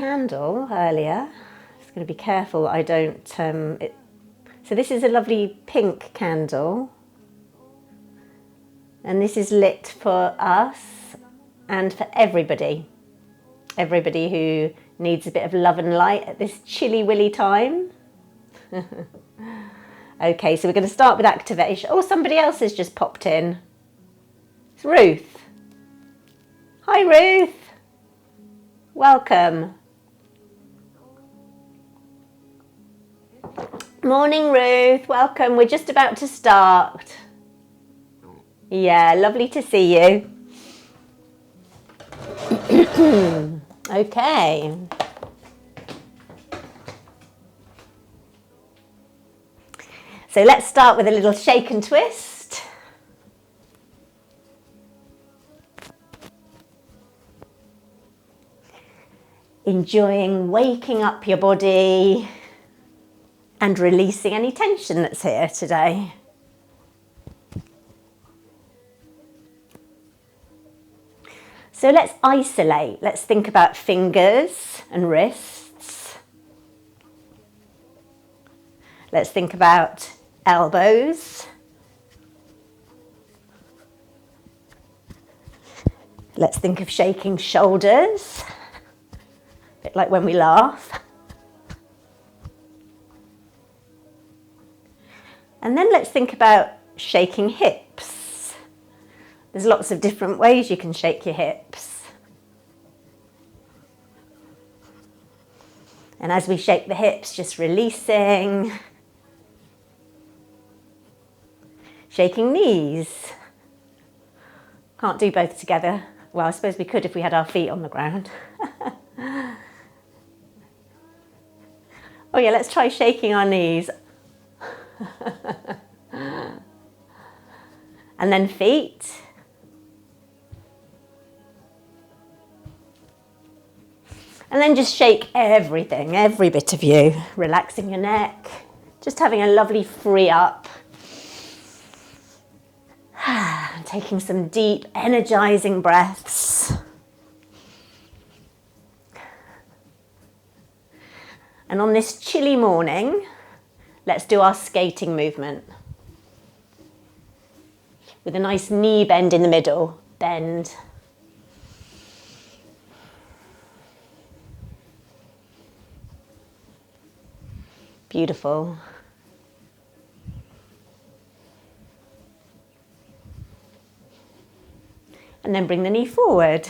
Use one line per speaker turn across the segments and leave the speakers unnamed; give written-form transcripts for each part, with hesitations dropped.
Candle earlier. Just going to be careful I don't. So this is a lovely pink candle, and this is lit for us and for everybody who needs a bit of love and light at this chilly willy time. Okay, so we're going to start with activation. Oh, somebody else has just popped in. It's Ruth. Hi, Ruth. Welcome. Morning, Ruth. Welcome. We're just about to start. Yeah, lovely to see you. Okay. So let's start with a little shake and twist. Enjoying waking up your body and releasing any tension that's here today. So let's isolate. Let's think about fingers and wrists. Let's think about elbows. Let's think of shaking shoulders, a bit like when we laugh. And then let's think about shaking hips. There's lots of different ways you can shake your hips. And as we shake the hips, just releasing. Shaking knees. Can't do both together. Well, I suppose we could if we had our feet on the ground. Oh yeah, let's try shaking our knees. And then feet. And then just shake everything, every bit of you. Relaxing your neck. Just having a lovely free up. Taking some deep, energizing breaths. And on this chilly morning, let's do our skating movement. With a nice knee bend in the middle. Bend. Beautiful. And then bring the knee forward.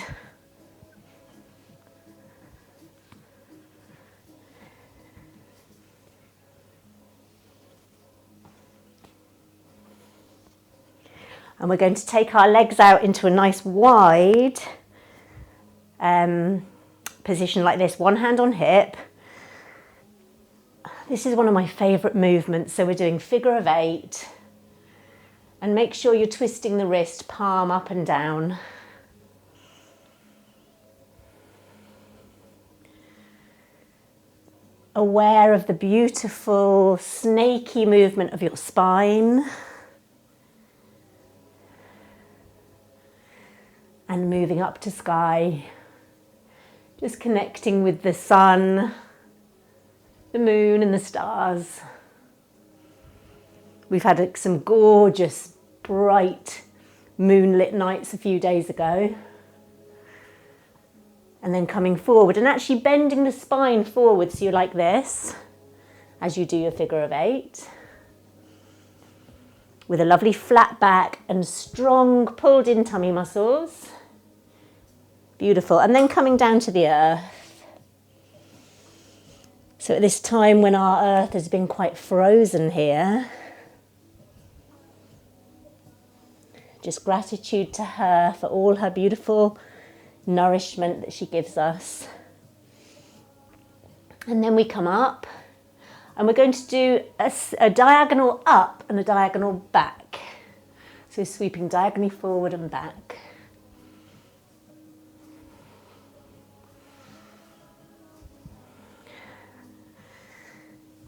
And we're going to take our legs out into a nice wide position like this. One hand on hip. This is one of my favourite movements. So we're doing figure of 8. And make sure you're twisting the wrist, palm up and down. Aware of the beautiful snaky movement of your spine. And moving up to sky. Just connecting with the sun, the moon and the stars. We've had some gorgeous, bright, moonlit nights a few days ago. And then coming forward and actually bending the spine forward so you're like this as you do your figure of 8. With a lovely flat back and strong pulled in tummy muscles. Beautiful. And then coming down to the earth. So at this time when our earth has been quite frozen here, just gratitude to her for all her beautiful nourishment that she gives us. And then we come up and we're going to do a diagonal up and a diagonal back. So sweeping diagonally forward and back.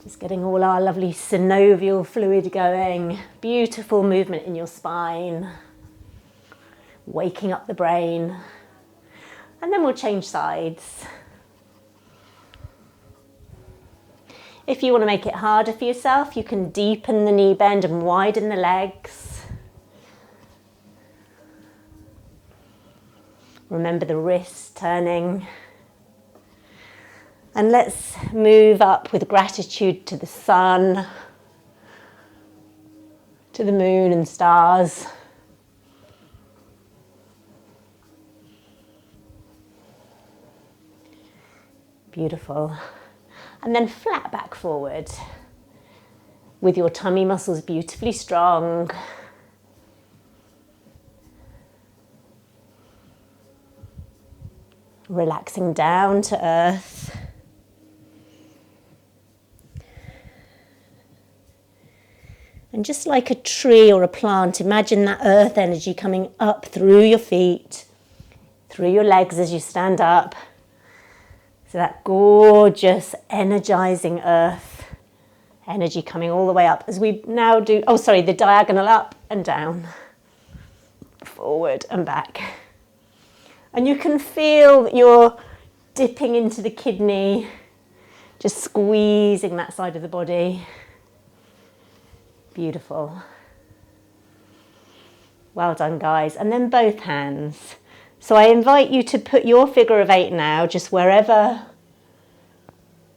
Just getting all our lovely synovial fluid going. Beautiful movement in your spine. Waking up the brain. And then we'll change sides. If you want to make it harder for yourself, you can deepen the knee bend and widen the legs. Remember the wrists turning. And let's move up with gratitude to the sun, to the moon and stars. Beautiful. And then flat back forward with your tummy muscles beautifully strong. Relaxing down to earth. And just like a tree or a plant, imagine that earth energy coming up through your feet, through your legs as you stand up. So that gorgeous, energizing earth energy coming all the way up as we now do, the diagonal up and down, forward and back. And you can feel that you're dipping into the kidney, just squeezing that side of the body. Beautiful. Well done, guys. And then both hands. So I invite you to put your figure of 8 now, just wherever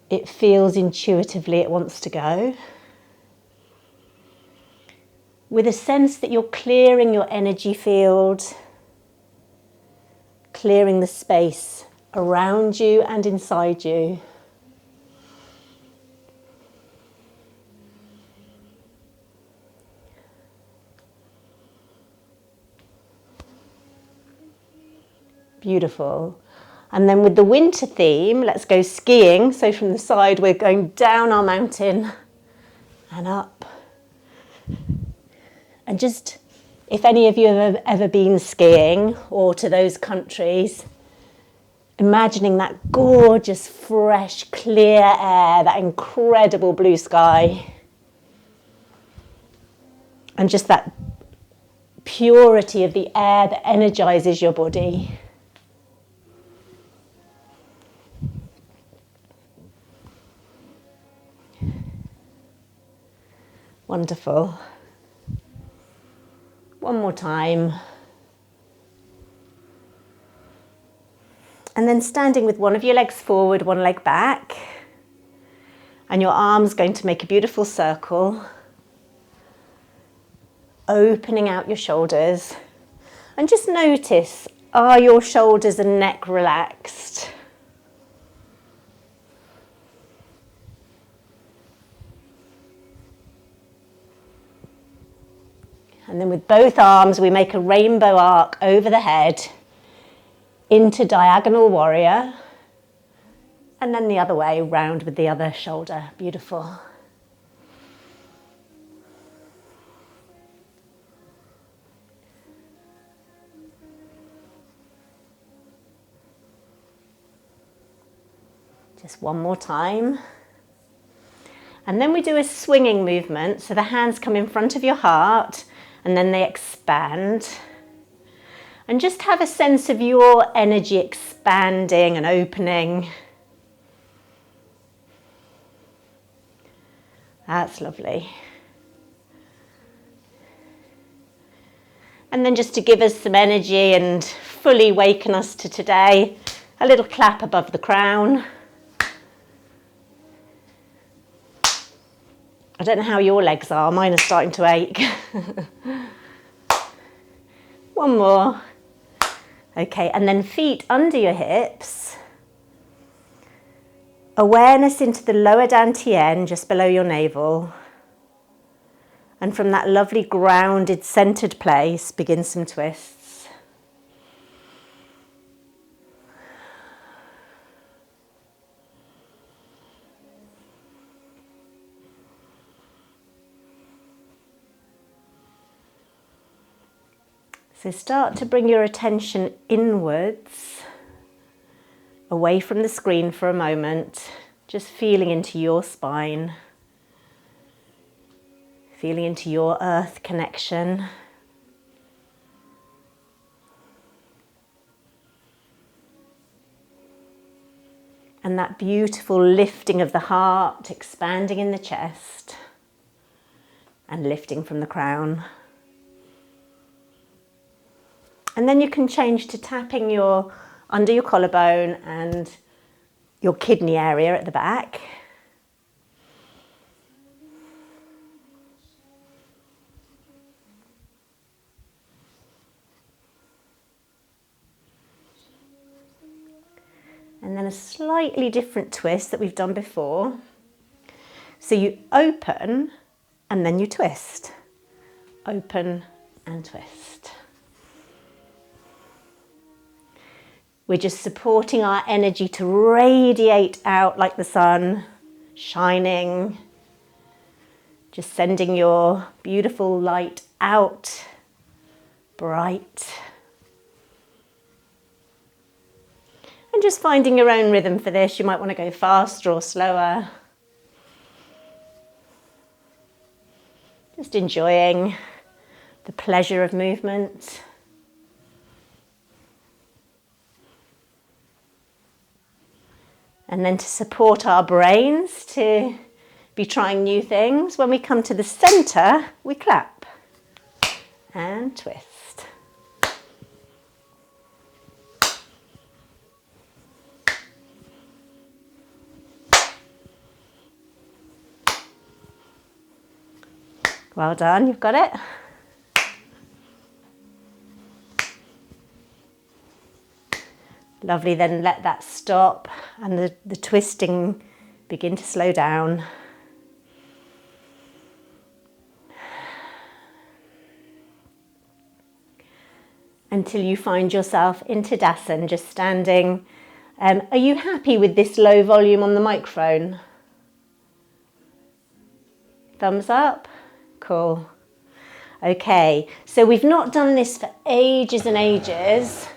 it feels intuitively it wants to go. With a sense that you're clearing your energy field, clearing the space around you and inside you. Beautiful. And then with the winter theme, let's go skiing. So from the side, we're going down our mountain and up. And just, if any of you have ever been skiing or to those countries, imagining that gorgeous, fresh, clear air, that incredible blue sky. And just that purity of the air that energizes your body. Wonderful. One more time. And then standing with one of your legs forward, one leg back. And your arms going to make a beautiful circle. Opening out your shoulders. And just notice, are your shoulders and neck relaxed? And then with both arms, we make a rainbow arc over the head into diagonal warrior. And then the other way, round with the other shoulder. Beautiful. Just one more time. And then we do a swinging movement. So the hands come in front of your heart and then they expand. And just have a sense of your energy expanding and opening. That's lovely. And then just to give us some energy and fully waken us to today, a little clap above the crown. I don't know how your legs are, mine are starting to ache. One more. Okay, and then feet under your hips. Awareness into the lower dantian, just below your navel. And from that lovely grounded, centered place, begin some twists. So start to bring your attention inwards, away from the screen for a moment, just feeling into your spine, feeling into your earth connection. And that beautiful lifting of the heart, expanding in the chest and lifting from the crown. And then you can change to tapping under your collarbone and your kidney area at the back. And then a slightly different twist that we've done before. So you open and then you twist. Open and twist. We're just supporting our energy to radiate out like the sun, shining. Just sending your beautiful light out, bright. And just finding your own rhythm for this. You might want to go faster or slower. Just enjoying the pleasure of movement. And then to support our brains to be trying new things, when we come to the center, we clap and twist. Well done, you've got it. Lovely, then let that stop and the twisting begin to slow down. Until you find yourself in Tadasana, just standing. Are you happy with this low volume on the microphone? Thumbs up? Cool. Okay, so we've not done this for ages and ages.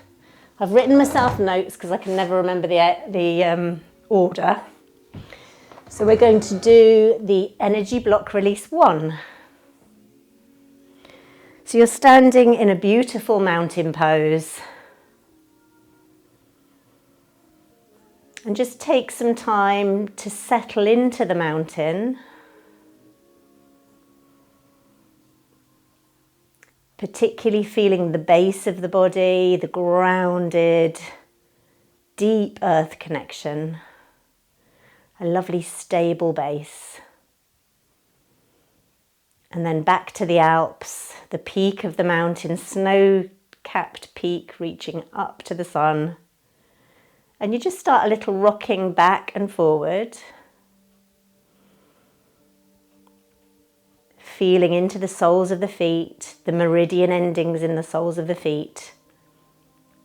I've written myself notes because I can never remember the order. So we're going to do the energy block release 1. So you're standing in a beautiful mountain pose. And just take some time to settle into the mountain. Particularly feeling the base of the body, the grounded, deep earth connection. A lovely stable base. And then back to the Alps, the peak of the mountain, snow-capped peak reaching up to the sun. And you just start a little rocking back and forward. Feeling into the soles of the feet, the meridian endings in the soles of the feet,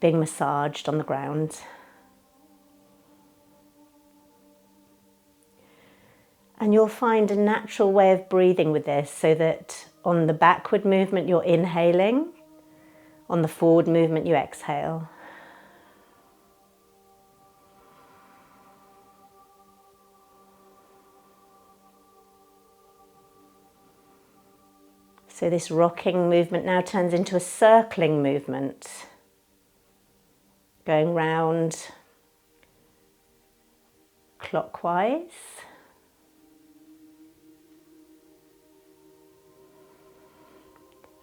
being massaged on the ground. And you'll find a natural way of breathing with this, so that on the backward movement you're inhaling, on the forward movement you exhale. So this rocking movement now turns into a circling movement, going round clockwise.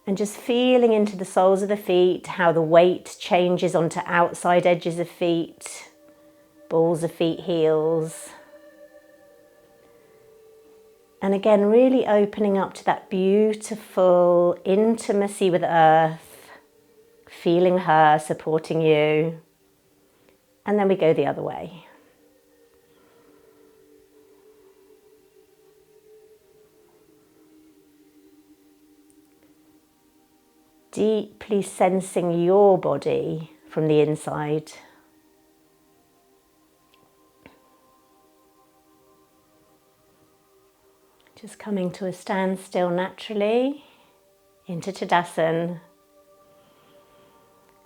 And just feeling into the soles of the feet, how the weight changes onto outside edges of feet, balls of feet, heels. And again, really opening up to that beautiful intimacy with Earth, feeling her supporting you. And then we go the other way. Deeply sensing your body from the inside. Just coming to a standstill naturally into Tadasana.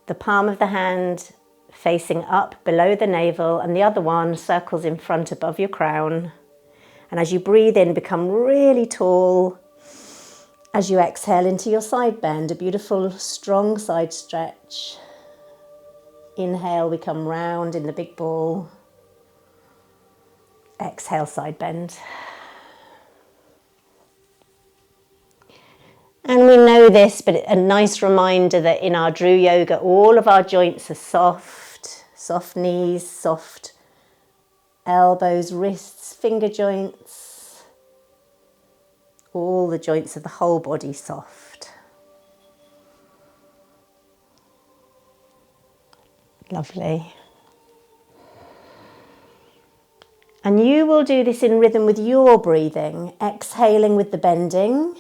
The palm of the hand facing up below the navel and the other one circles in front above your crown. And as you breathe in, become really tall. As you exhale into your side bend, a beautiful strong side stretch. Inhale, we come round in the big ball. Exhale, side bend. And we know this, but a nice reminder that in our Dru Yoga, all of our joints are soft, soft knees, soft elbows, wrists, finger joints, all the joints of the whole body soft. Lovely. And you will do this in rhythm with your breathing, exhaling with the bending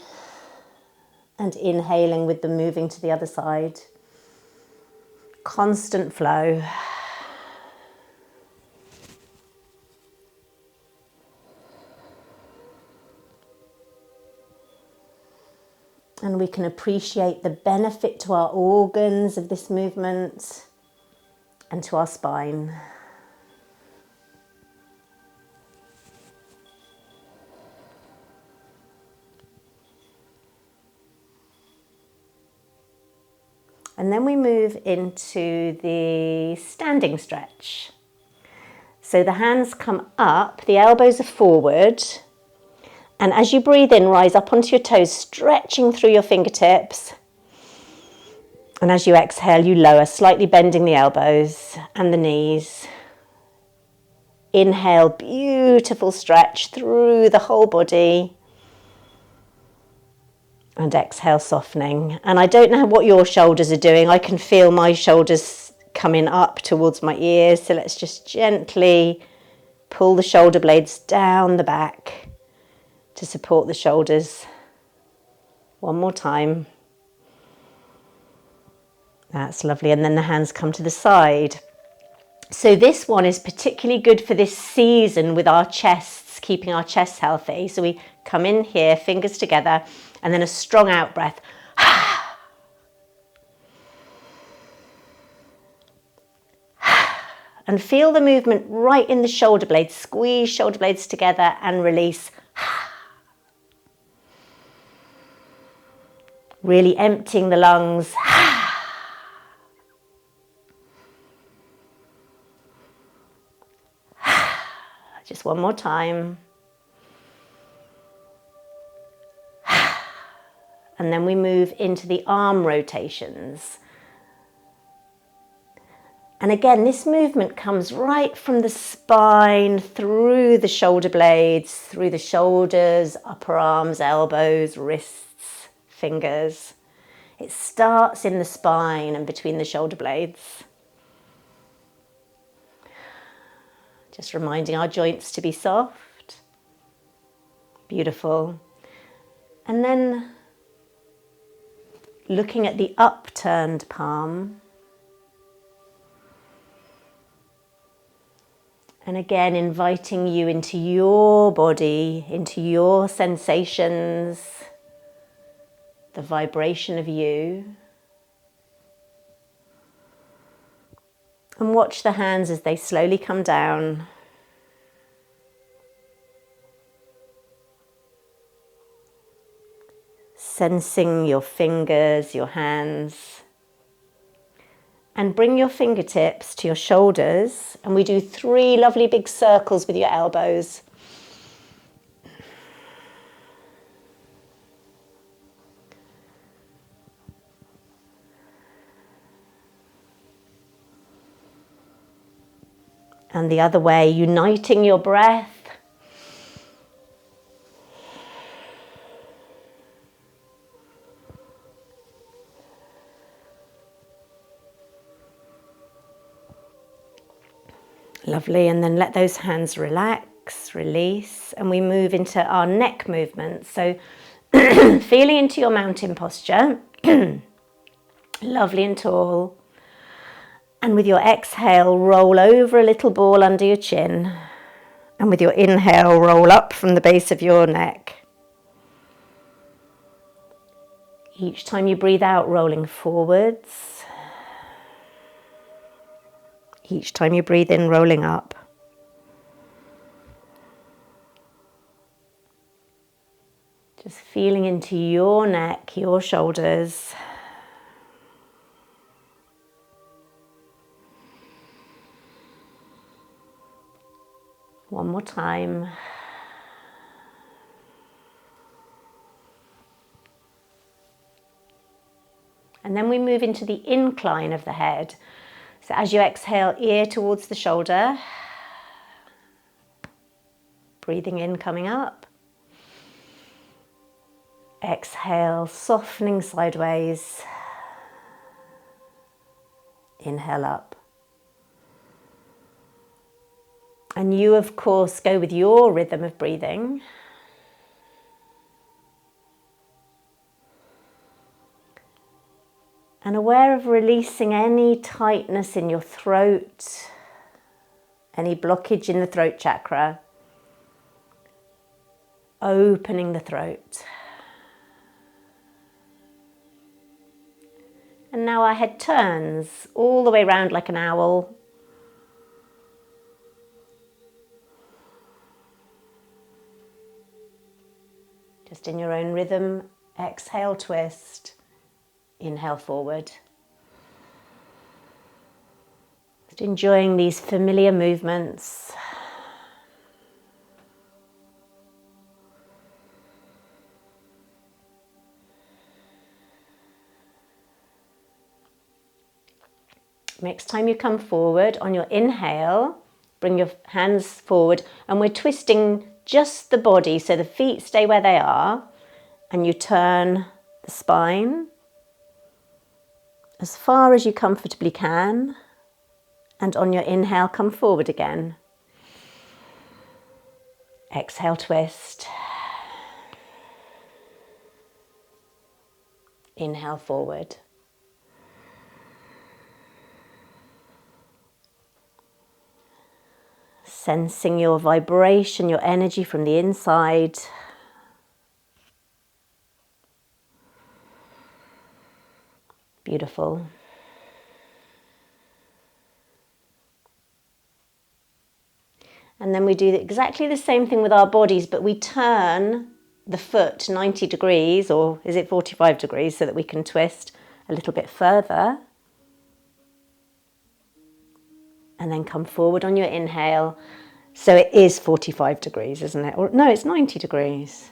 and inhaling with the moving to the other side. Constant flow. And we can appreciate the benefit to our organs of this movement and to our spine. And then we move into the standing stretch. So the hands come up, the elbows are forward, and as you breathe in, rise up onto your toes, stretching through your fingertips. And as you exhale, you lower, slightly bending the elbows and the knees. Inhale, beautiful stretch through the whole body. And exhale, softening. And I don't know what your shoulders are doing. I can feel my shoulders coming up towards my ears. So let's just gently pull the shoulder blades down the back to support the shoulders. One more time. That's lovely. And then the hands come to the side. So this one is particularly good for this season with our chests, keeping our chests healthy. So we come in here, fingers together, and then a strong out breath. And feel the movement right in the shoulder blades. Squeeze shoulder blades together and release. Really emptying the lungs. Just one more time. And then we move into the arm rotations. And again, this movement comes right from the spine, through the shoulder blades, through the shoulders, upper arms, elbows, wrists, fingers. It starts in the spine and between the shoulder blades. Just reminding our joints to be soft. Beautiful. And then looking at the upturned palm. And again, inviting you into your body, into your sensations, the vibration of you. And watch the hands as they slowly come down. Sensing your fingers, your hands. And bring your fingertips to your shoulders. And we do 3 lovely big circles with your elbows. And the other way, uniting your breath. Lovely, and then let those hands relax, release, and we move into our neck movement. So feeling into your mountain posture, lovely and tall. And with your exhale, roll over a little ball under your chin. And with your inhale, roll up from the base of your neck. Each time you breathe out, rolling forwards. Each time you breathe in, rolling up. Just feeling into your neck, your shoulders. One more time. And then we move into the incline of the head. So as you exhale, ear towards the shoulder. Breathing in, coming up. Exhale, softening sideways. Inhale up. And you, of course, go with your rhythm of breathing. And aware of releasing any tightness in your throat, any blockage in the throat chakra. Opening the throat. And now our head turns all the way around like an owl. Just in your own rhythm, exhale, twist. Inhale forward. Just enjoying these familiar movements. Next time you come forward, on your inhale, bring your hands forward, and we're twisting just the body, so the feet stay where they are, and you turn the spine as far as you comfortably can, and on your inhale, come forward again. Exhale, twist. Inhale forward. Sensing your vibration, your energy from the inside. Beautiful. And then we do exactly the same thing with our bodies, but we turn the foot 90 degrees, or is it 45 degrees, so that we can twist a little bit further. And then come forward on your inhale. So it is 45 degrees, isn't it? Or no, it's 90 degrees.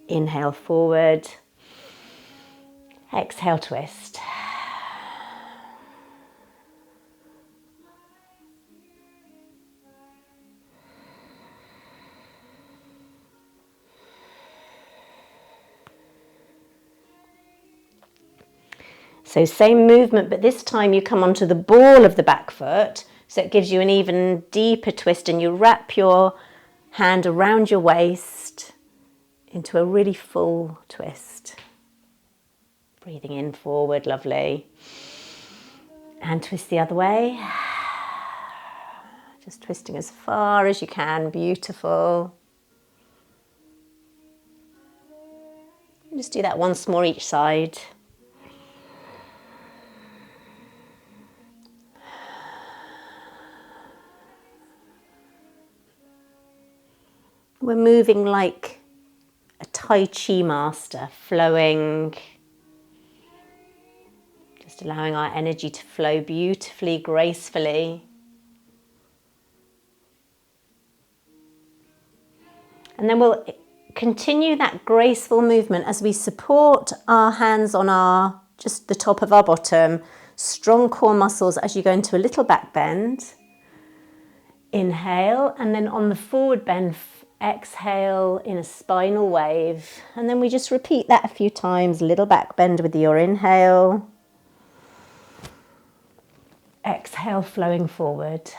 Inhale forward. Exhale, twist. So same movement, but this time you come onto the ball of the back foot, so it gives you an even deeper twist, and you wrap your hand around your waist into a really full twist. Breathing in forward, lovely. And twist the other way. Just twisting as far as you can, beautiful. Just do that once more each side. We're moving like a Tai Chi master, flowing, just allowing our energy to flow beautifully, gracefully. And then we'll continue that graceful movement as we support our hands on just the top of our bottom, strong core muscles as you go into a little back bend. Inhale, and then on the forward bend, exhale in a spinal wave, and then we just repeat that a few times. Little back bend with your inhale. Exhale, flowing forward.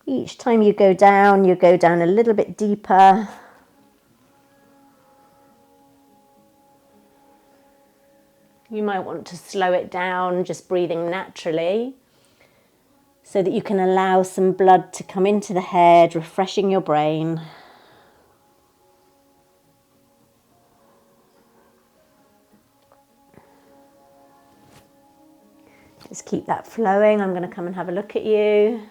Each time you go down a little bit deeper. You might want to slow it down, just breathing naturally, so that you can allow some blood to come into the head, refreshing your brain. Just keep that flowing. I'm going to come and have a look at you.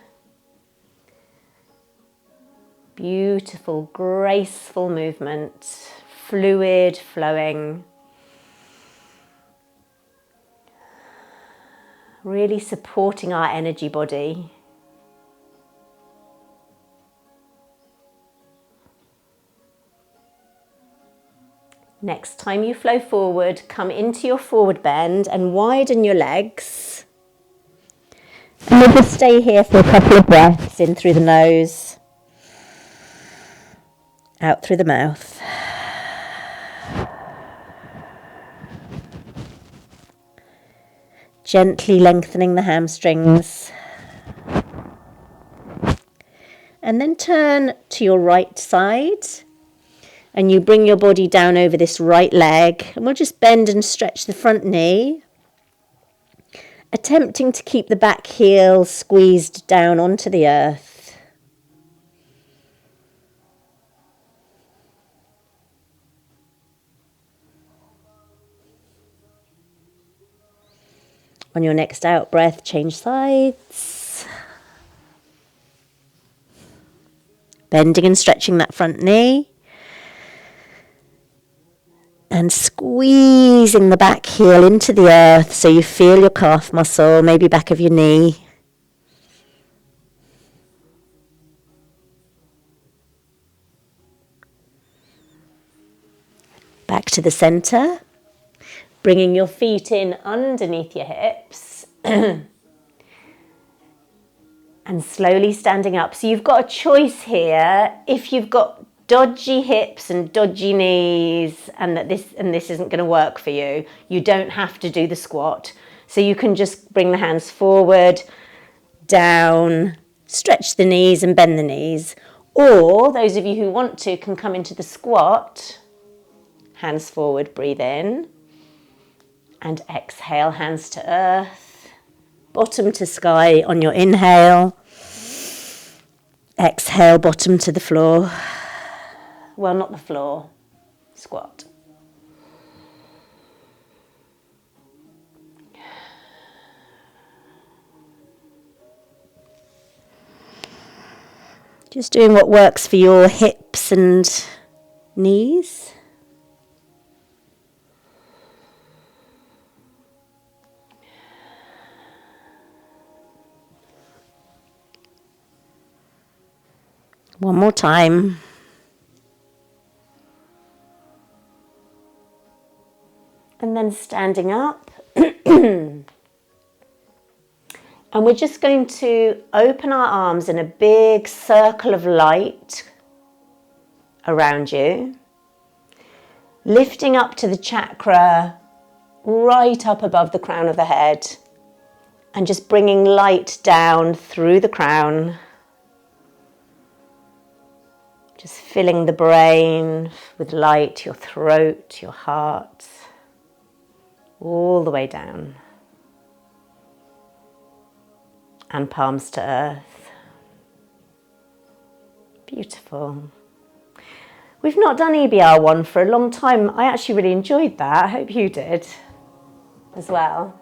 Beautiful, graceful movement, fluid, flowing. really supporting our energy body. Next time you flow forward, come into your forward bend and widen your legs. And we'll just stay here for a couple of breaths, in through the nose, out through the mouth. Gently lengthening the hamstrings. And then turn to your right side. And you bring your body down over this right leg. And we'll just bend and stretch the front knee. Attempting to keep the back heel squeezed down onto the earth. On your next out breath, change sides. Bending and stretching that front knee. And squeezing the back heel into the earth so you feel your calf muscle, maybe back of your knee. Back to the center. Bringing your feet in underneath your hips. And slowly standing up. So you've got a choice here. If you've got dodgy hips and dodgy knees and this isn't going to work for you, you don't have to do the squat. So you can just bring the hands forward, down, stretch the knees and bend the knees. Or those of you who want to can come into the squat, hands forward, breathe in, and exhale, hands to earth, bottom to sky on your inhale. Exhale, bottom to the floor. Well, not the floor, squat. Just doing what works for your hips and knees. One more time. And then standing up. And we're just going to open our arms in a big circle of light around you. Lifting up to the chakra right up above the crown of the head. And just bringing light down through the crown. Just filling the brain with light, your throat, your heart. All the way down. And palms to earth. Beautiful. We've not done EBR1 for a long time. I actually really enjoyed that. I hope you did as well.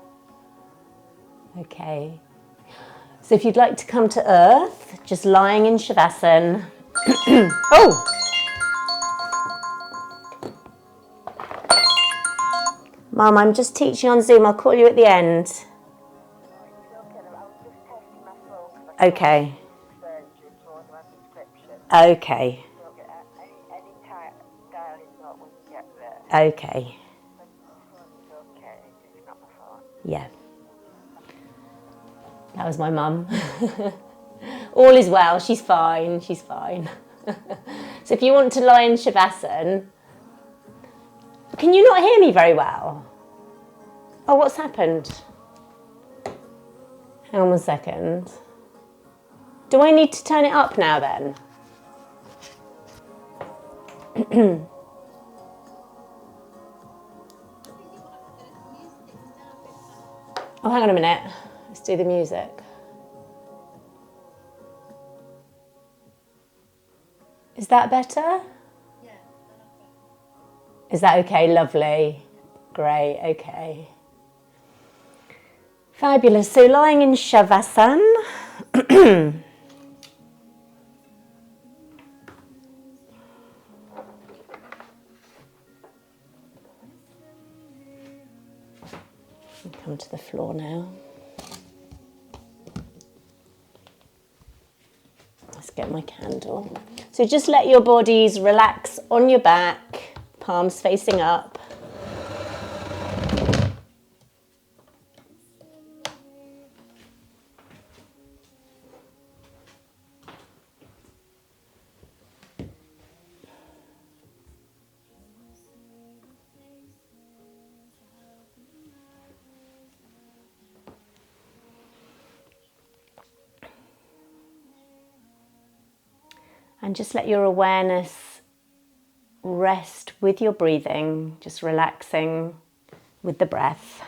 Okay. So if you'd like to come to earth, just lying in Shavasana. Oh! Mum, I'm just teaching on Zoom. I'll call you at the end. Okay. Okay. Okay. Yeah. That was my mum. All is well. She's fine. She's fine. So if you want to lie in Shavasana, can you not hear me very well? Oh, what's happened? Hang on 1 second. Do I need to turn it up now then? Oh, hang on a minute. Let's do the music. Is that better? Yeah. Is that okay? Lovely. Great, okay. Fabulous. So lying in Shavasana. Come to the floor now. Just get my candle. So just let your bodies relax on your back, palms facing up. And just let your awareness rest with your breathing, just relaxing with the breath.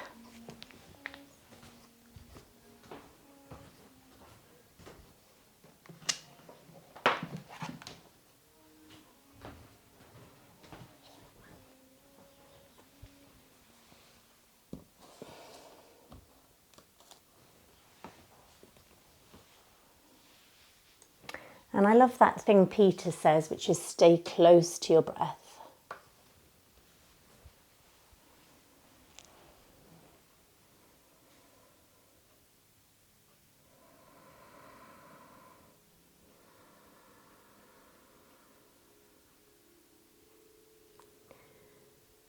And I love that thing Peter says, which is stay close to your breath.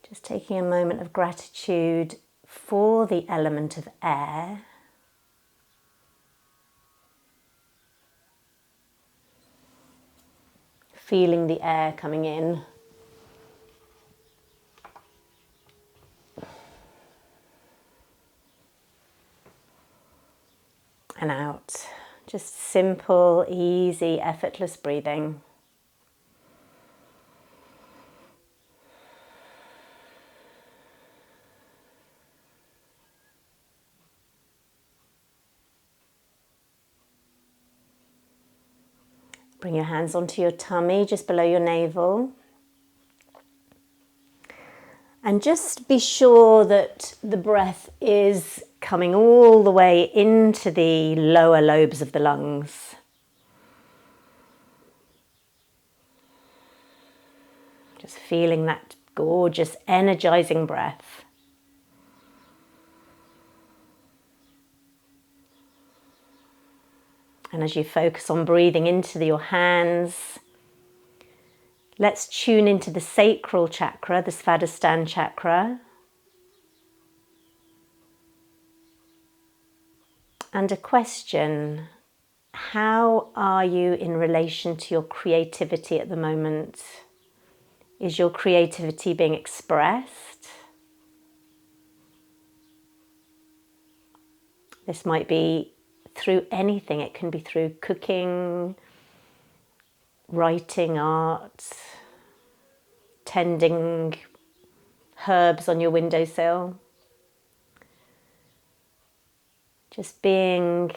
Just taking a moment of gratitude for the element of air. Feeling the air coming in. And out. Just simple, easy, effortless breathing. Bring your hands onto your tummy, just below your navel. And just be sure that the breath is coming all the way into the lower lobes of the lungs. Just feeling that gorgeous, energizing breath. And as you focus on breathing into your hands, let's tune into the sacral chakra, the Svadhisthana chakra. And a question, how are you in relation to your creativity at the moment? Is your creativity being expressed? This might be through anything. It can be through cooking, writing, art, tending herbs on your windowsill. Just being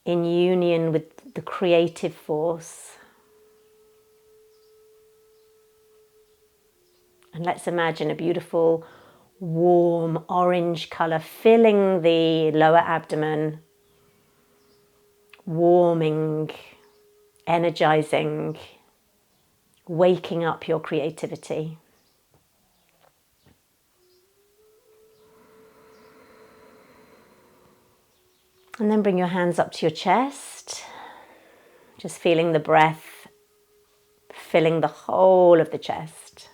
in union with the creative force. And let's imagine a beautiful, warm orange colour filling the lower abdomen, warming, energizing, waking up your creativity. And then bring your hands up to your chest, just feeling the breath filling the whole of the chest.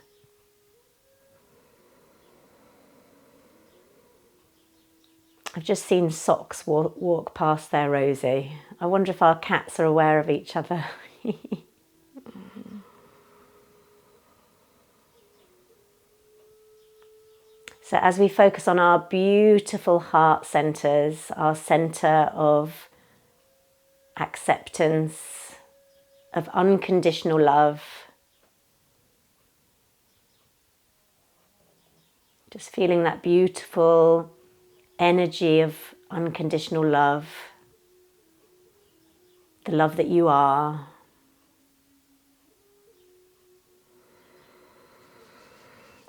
I've just seen socks walk past there, Rosie. I wonder if our cats are aware of each other. So as we focus on our beautiful heart centers, our center of acceptance, of unconditional love, just feeling that beautiful energy of unconditional love, the love that you are.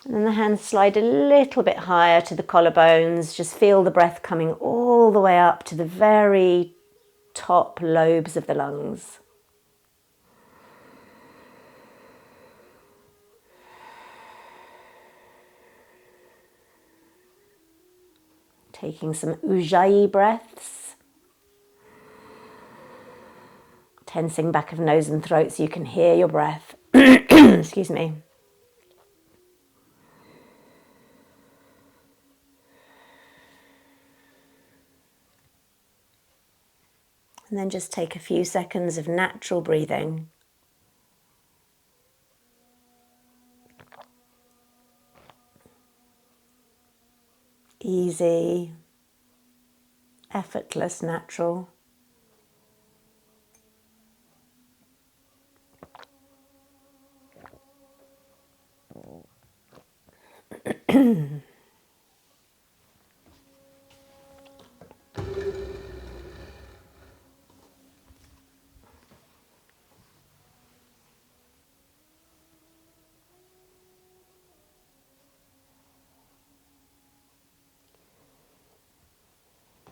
And then the hands slide a little bit higher to the collarbones. Just feel the breath coming all the way up to the very top lobes of the lungs. Taking some Ujjayi breaths. Tensing back of nose and throat so you can hear your breath. Excuse me. And then just take a few seconds of natural breathing. Easy, effortless, natural.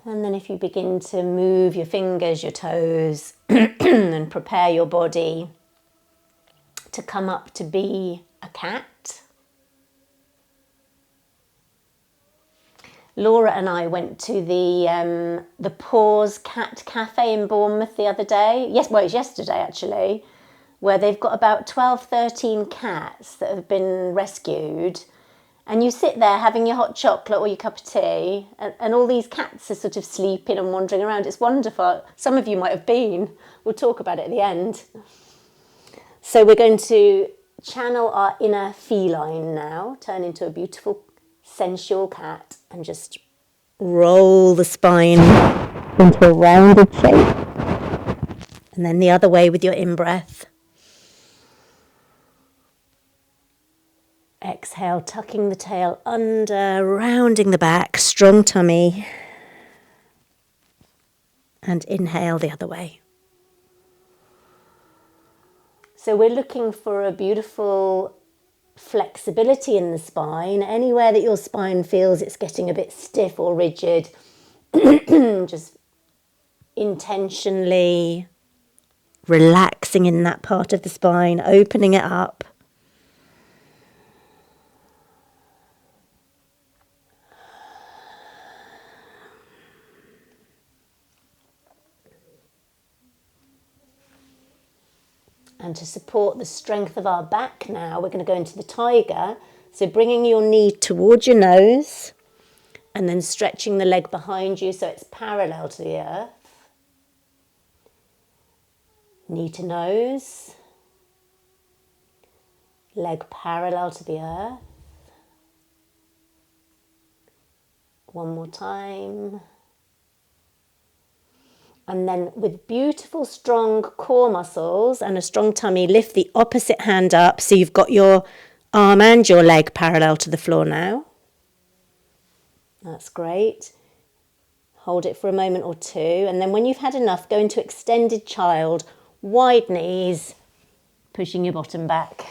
And then if you begin to move your fingers, your toes, and prepare your body to come up to be a cat. Laura and I went to the Paws Cat Cafe in Bournemouth the other day. Yes, well, it was yesterday actually, where they've got about 12, 13 cats that have been rescued. And you sit there having your hot chocolate or your cup of tea, and all these cats are sort of sleeping and wandering around. It's wonderful. Some of you might have been. We'll talk about it at the end. So we're going to channel our inner feline now, turn into a beautiful, sensual cat, and just roll the spine into a rounded shape. And then the other way with your in-breath. Exhale, tucking the tail under, rounding the back, strong tummy. And inhale the other way. So we're looking for a beautiful flexibility in the spine. Anywhere that your spine feels it's getting a bit stiff or rigid, just intentionally relaxing in that part of the spine, opening it up. And to support the strength of our back now, we're going to go into the tiger. So bringing your knee towards your nose and then stretching the leg behind you so it's parallel to the earth. Knee to nose. Leg parallel to the earth. One more time. And then with beautiful, strong core muscles and a strong tummy, lift the opposite hand up so you've got your arm and your leg parallel to the floor now. That's great. Hold it for a moment or two. And then when you've had enough, go into extended child, wide knees, pushing your bottom back.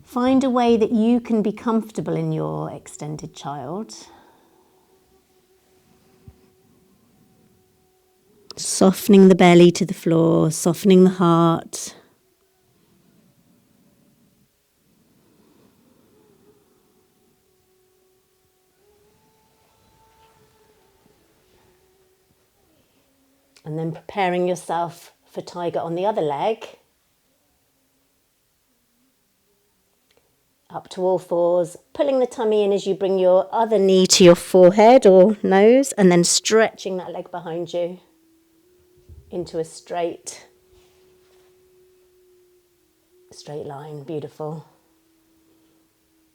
Find a way that you can be comfortable in your extended child. Softening the belly to the floor, softening the heart. And then preparing yourself for tiger on the other leg. Up to all fours, pulling the tummy in as you bring your other knee to your forehead or nose, and then stretching that leg behind you into a straight line. Beautiful.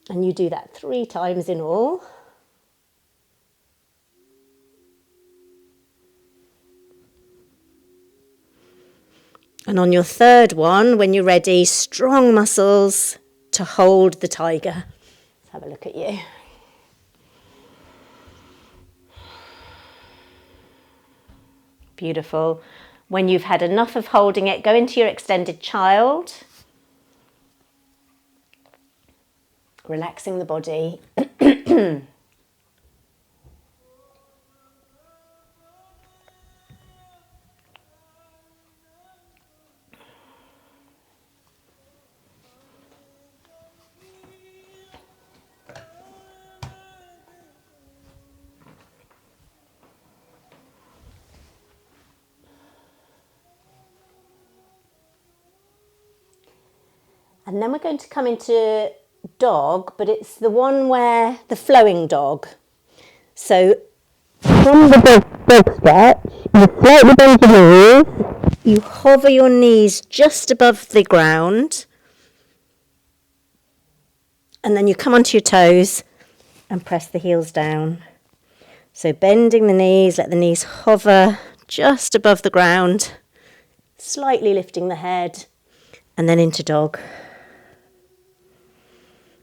And you do that 3 times in all. And on your third one, when you're ready, strong muscles to hold the tiger. Let's have a look at you. Beautiful. When you've had enough of holding it, go into your extended child. Relaxing the body. And then we're going to come into dog, but it's the one where the flowing dog. So from the dog stretch, you slightly bend your knees, you hover your knees just above the ground, and then you come onto your toes and press the heels down. So bending the knees, let the knees hover just above the ground, slightly lifting the head, and then into dog.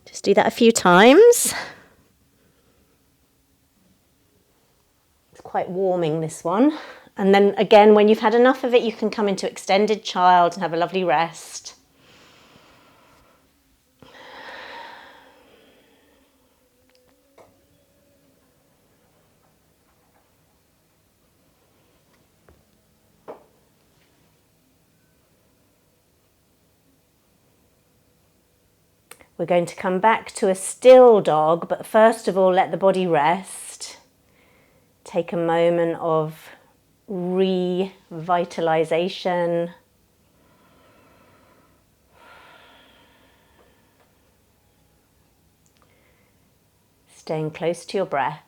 Just do that a few times. It's quite warming, this one. And then again, when you've had enough of it, you can come into extended child and have a lovely rest. We're going to come back to a still dog, but first of all, let the body rest. Take a moment of revitalization. Staying close to your breath.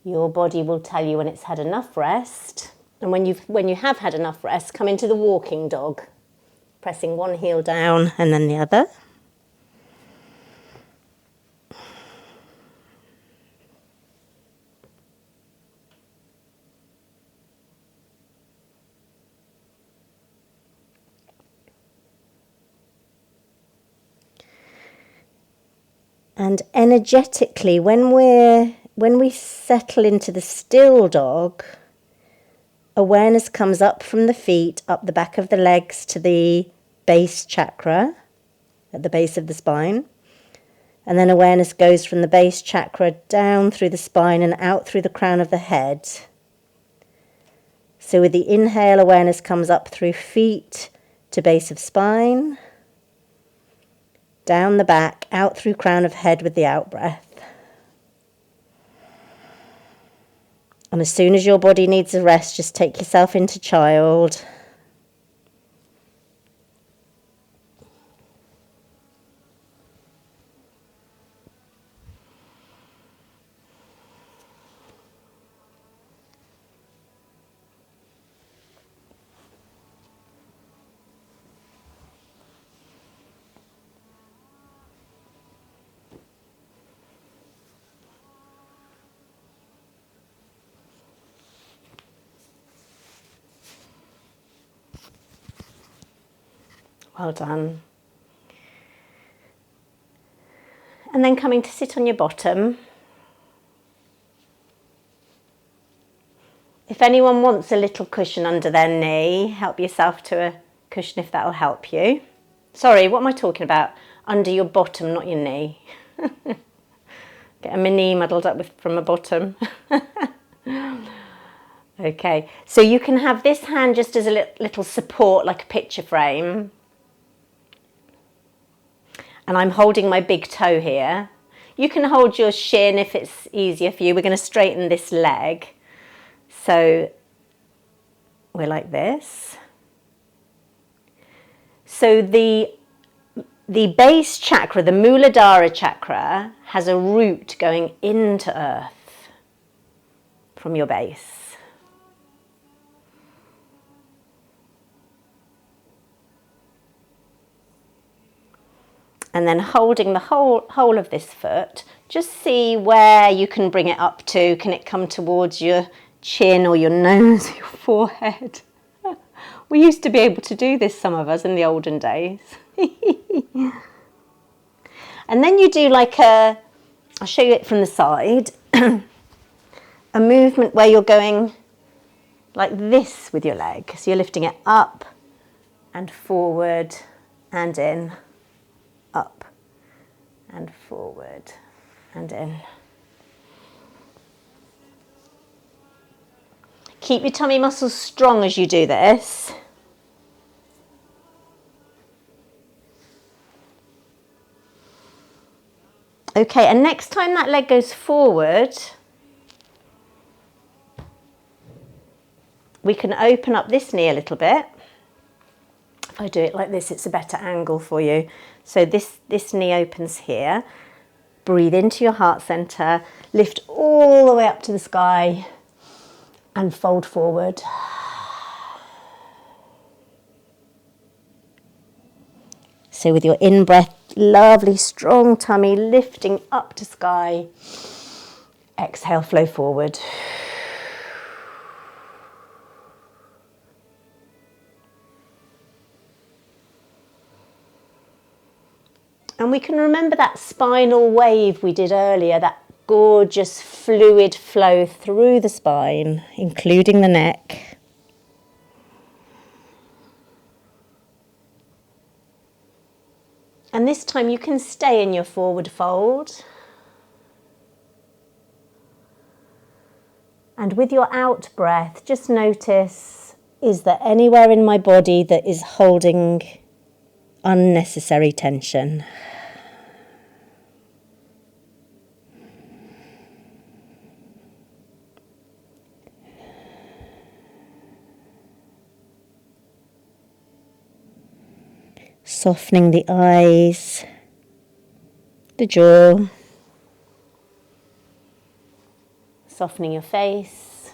Your body will tell you when it's had enough rest. And when you have had enough rest, come into the walking dog. Pressing one heel down and then the other. And energetically, when we settle into the still dog, awareness comes up from the feet, up the back of the legs to the base chakra, at the base of the spine. And then awareness goes from the base chakra down through the spine and out through the crown of the head. So with the inhale, awareness comes up through feet to base of spine, down the back, out through crown of head with the out breath. And as soon as your body needs a rest, just take yourself into child. Well done. And then coming to sit on your bottom. If anyone wants a little cushion under their knee, help yourself to a cushion if that'll help you. Sorry, what am I talking about? Under your bottom, not your knee. Getting my knee muddled up from my bottom. Okay, so you can have this hand just as a little support, like a picture frame. And I'm holding my big toe here. You can hold your shin if it's easier for you. We're going to straighten this leg. So we're like this. So the base chakra, the Muladhara chakra, has a root going into earth from your base. And then holding the whole of this foot, just see where you can bring it up to. Can it come towards your chin or your nose, your forehead? We used to be able to do this, some of us, in the olden days. And then you do like I'll show you it from the side, a movement where you're going like this with your leg. So you're lifting it up and forward and in. Up and forward and in. Keep your tummy muscles strong as you do this. Okay, and next time that leg goes forward, we can open up this knee a little bit. If I do it like this, it's a better angle for you. So this knee opens here. Breathe into your heart center, lift all the way up to the sky and fold forward. So with your in-breath, lovely strong tummy lifting up to sky. Exhale, flow forward. And we can remember that spinal wave we did earlier, that gorgeous fluid flow through the spine, including the neck. And this time you can stay in your forward fold. And with your out breath, just notice, is there anywhere in my body that is holding unnecessary tension? Softening the eyes, the jaw, softening your face.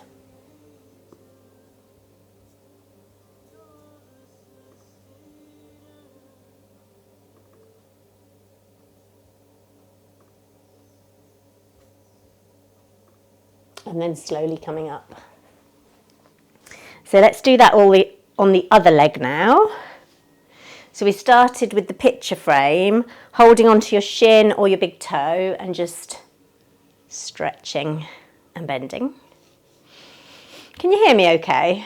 And then slowly coming up. So let's do that on the other leg now. So we started with the picture frame, holding onto your shin or your big toe and just stretching and bending. Can you hear me okay?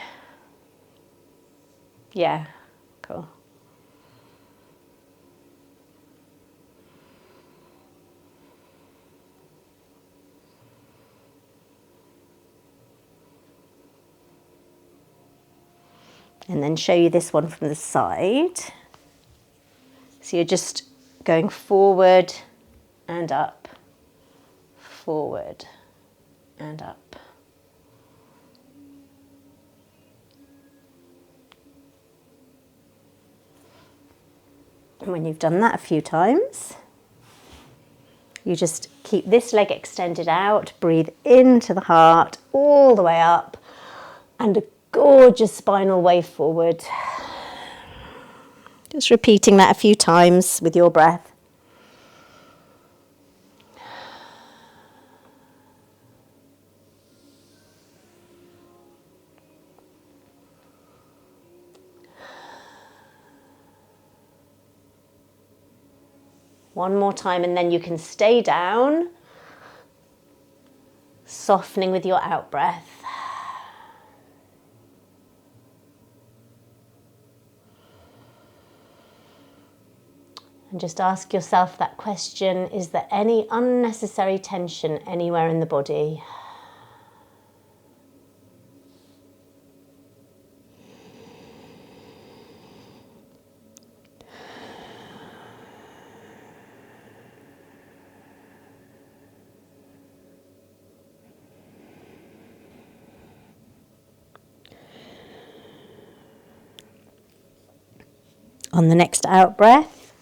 Yeah, cool. And then show you this one from the side. So you're just going forward and up, forward and up. And when you've done that a few times, you just keep this leg extended out, breathe into the heart, all the way up, and a gorgeous spinal wave forward. Just repeating that a few times with your breath. One more time, and then you can stay down, softening with your out breath. And just ask yourself that question, is there any unnecessary tension anywhere in the body? On the next out breath,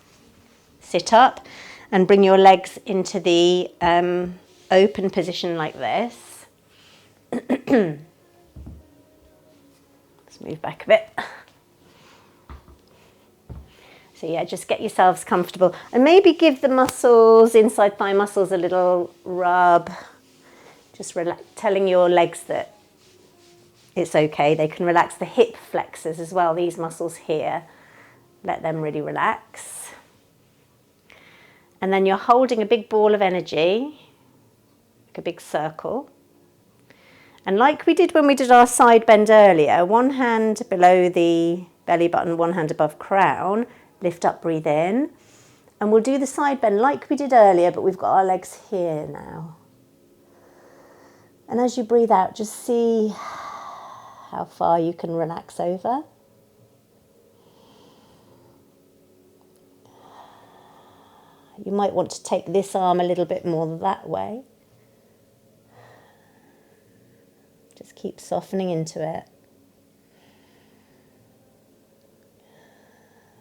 sit up and bring your legs into the open position like this. Let's move back a bit. So yeah, just get yourselves comfortable and maybe give the muscles, inside thigh muscles, a little rub. Just telling your legs that it's okay. They can relax the hip flexors as well, these muscles here. Let them really relax. And then you're holding a big ball of energy, like a big circle. And like we did when we did our side bend earlier, one hand below the belly button, one hand above crown, lift up, breathe in. And we'll do the side bend like we did earlier, but we've got our legs here now. And as you breathe out, just see how far you can relax over. You might want to take this arm a little bit more that way. Just keep softening into it.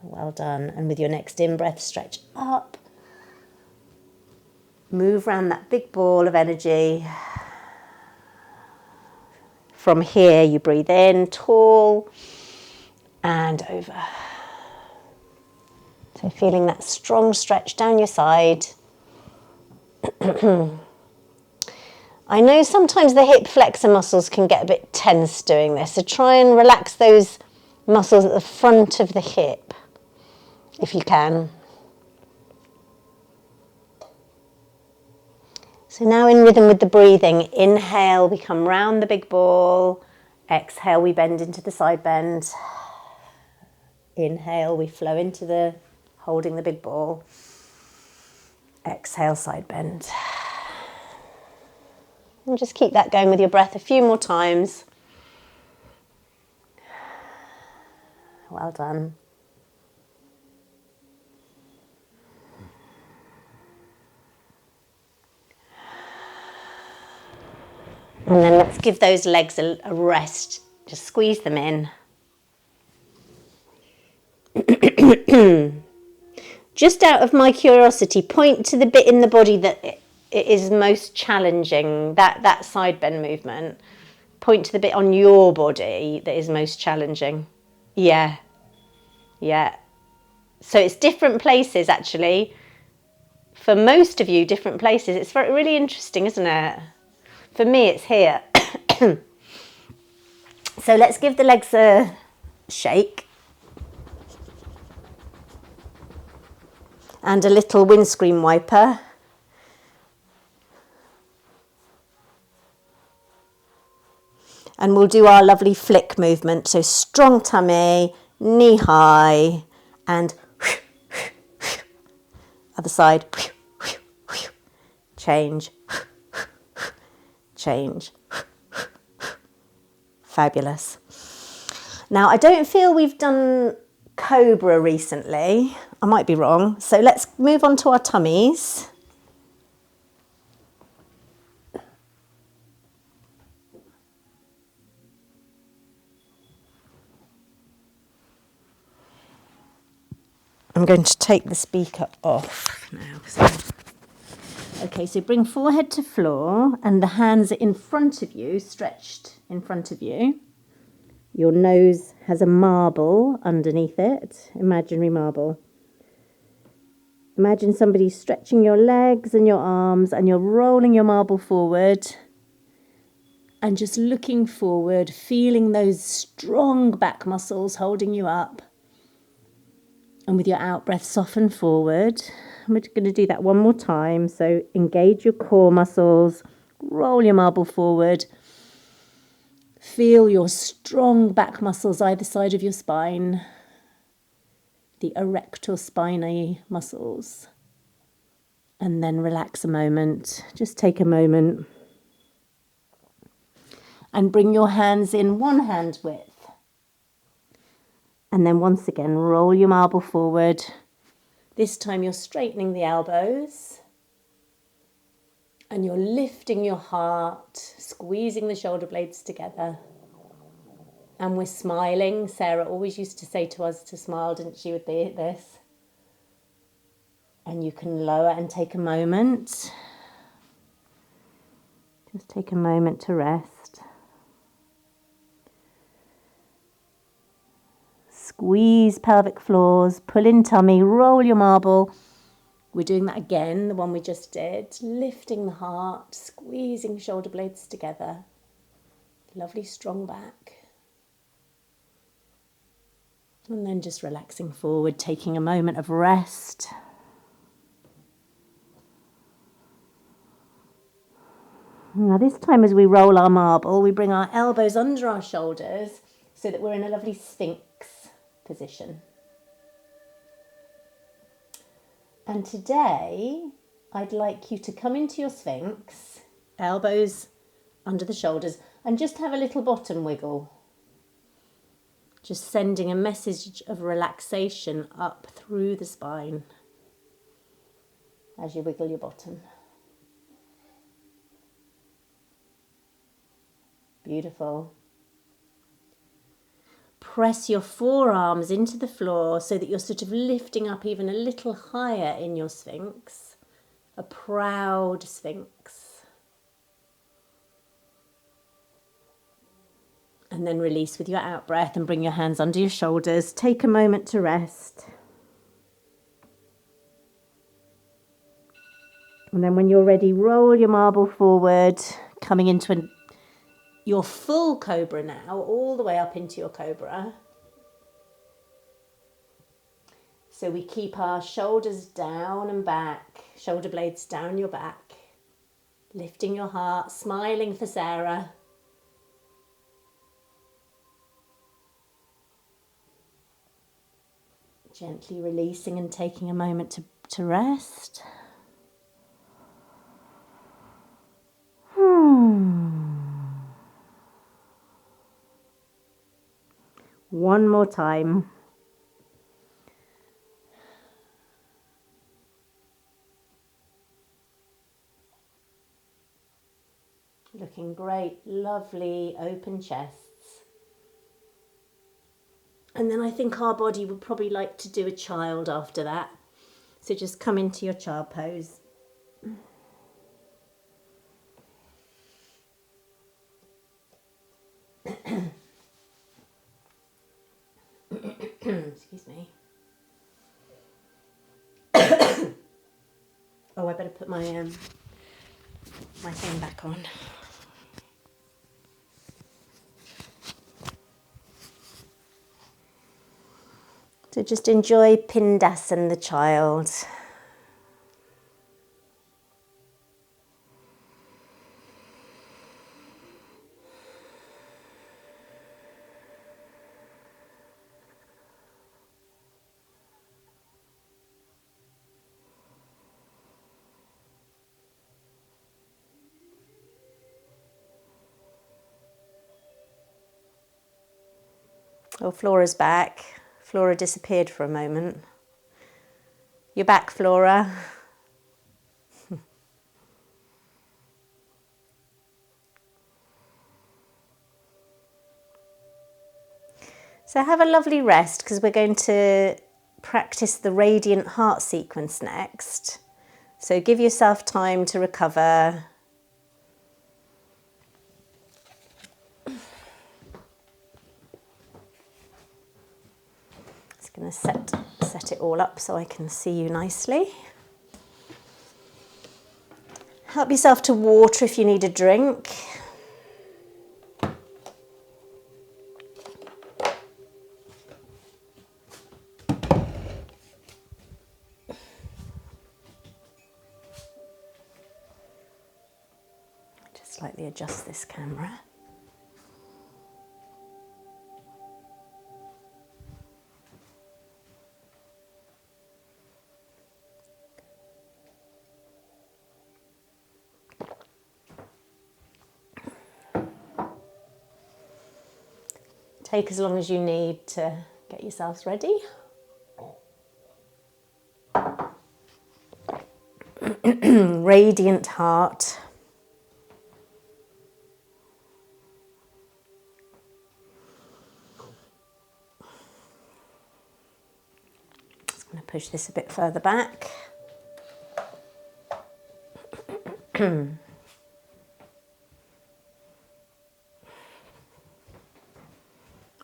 Well done. And with your next in-breath, stretch up. Move around that big ball of energy. From here, you breathe in, tall, and over. So feeling that strong stretch down your side. I know sometimes the hip flexor muscles can get a bit tense doing this, so try and relax those muscles at the front of the hip, if you can. So now in rhythm with the breathing, inhale, we come round the big ball. Exhale, we bend into the side bend. Inhale, we flow into the holding the big ball. Exhale, side bend. And just keep that going with your breath a few more times. Well done. And then let's give those legs a rest. Just squeeze them in. Just out of my curiosity, point to the bit in the body that it is most challenging, that side bend movement. Point to the bit on your body that is most challenging. Yeah. So it's different places, actually. For most of you, different places. It's really interesting, isn't it? For me, it's here. So let's give the legs a shake. And a little windscreen wiper. And we'll do our lovely flick movement. So strong tummy, knee high, and other side. Change. Change. Fabulous. Now, I don't feel we've done Cobra recently. I might be wrong. So let's move on to our tummies. I'm going to take the speaker off now. Okay, so bring forehead to floor and the hands are in front of you, stretched in front of you. Your nose has a marble underneath it, imaginary marble. Imagine somebody stretching your legs and your arms and you're rolling your marble forward and just looking forward, feeling those strong back muscles holding you up. And with your out breath, soften forward. We're going to do that one more time. So engage your core muscles, roll your marble forward. Feel your strong back muscles either side of your spine, the erector spinae muscles. And then relax a moment. Just take a moment. And bring your hands in one hand width. And then once again, roll your marble forward. This time you're straightening the elbows. And you're lifting your heart, squeezing the shoulder blades together. And we're smiling. Sarah always used to say to us to smile, didn't she, with this? And you can lower and take a moment. Just take a moment to rest. Squeeze pelvic floors, pull in tummy, roll your marble. We're doing that again, the one we just did. Lifting the heart, squeezing shoulder blades together. Lovely strong back. And then just relaxing forward, taking a moment of rest. Now this time as we roll our marble, we bring our elbows under our shoulders so that we're in a lovely sphinx position. And today, I'd like you to come into your sphinx, elbows under the shoulders, and just have a little bottom wiggle. Just sending a message of relaxation up through the spine as you wiggle your bottom. Beautiful. press your forearms into the floor so that you're sort of lifting up even a little higher in your Sphinx, a proud Sphinx. And then release with your out breath and bring your hands under your shoulders. Take a moment to rest. And then when you're ready, roll your marble forward, coming into your full cobra now, all the way up into your cobra. So we keep our shoulders down and back, shoulder blades down your back, lifting your heart, smiling for Sarah. Gently releasing and taking a moment to rest. One more time. Looking great, lovely open chests. And then I think our body would probably like to do a child after that. So just come into your child pose. Excuse me. Oh, I better put my thing back on. So just enjoy Pindasana, the child. Oh, Flora's back. Flora disappeared for a moment. You're back, Flora. So have a lovely rest because we're going to practice the radiant heart sequence next. So give yourself time to recover. Just going to set it all up so I can see you nicely. Help yourself to water if you need a drink. Slightly adjust this camera. Take as long as you need to get yourselves ready. Radiant heart. Just going to push this a bit further back.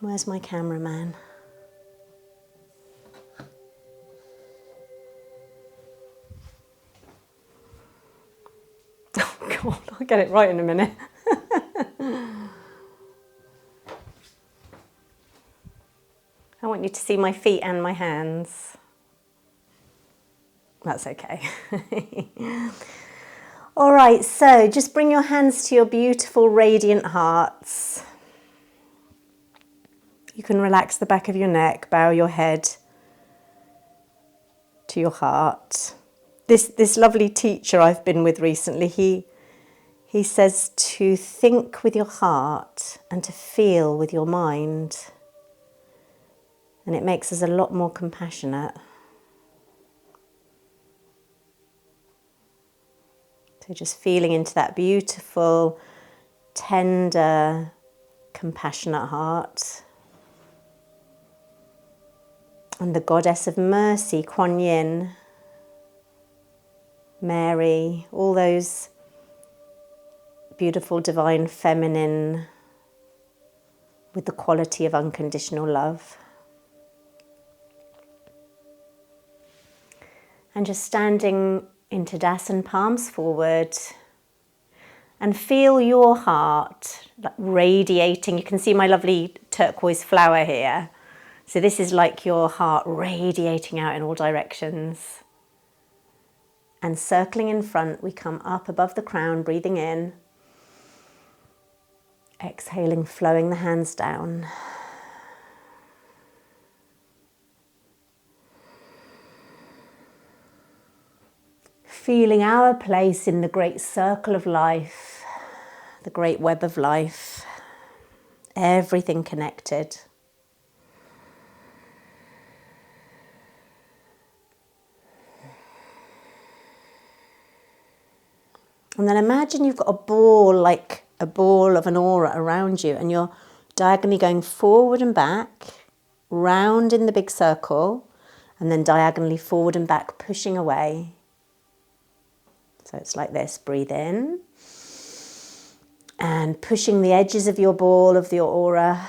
Where's my cameraman? Oh God, I'll get it right in a minute. I want you to see my feet and my hands. That's okay. All right, so just bring your hands to your beautiful radiant hearts. You can relax the back of your neck, bow your head to your heart. This lovely teacher I've been with recently, he says to think with your heart and to feel with your mind. And it makes us a lot more compassionate. So just feeling into that beautiful, tender, compassionate heart. And the goddess of mercy, Kuan Yin, Mary, all those beautiful divine feminine with the quality of unconditional love. And just standing in Tadasana, palms forward, and feel your heart like radiating. You can see my lovely turquoise flower here. So this is like your heart radiating out in all directions. And circling in front, we come up above the crown, breathing in. Exhaling, flowing the hands down. Feeling our place in the great circle of life, the great web of life, everything connected. And then imagine you've got a ball, like a ball of an aura around you, and you're diagonally going forward and back, round in the big circle, and then diagonally forward and back, pushing away. So it's like this, breathe in, and pushing the edges of your ball, of your aura.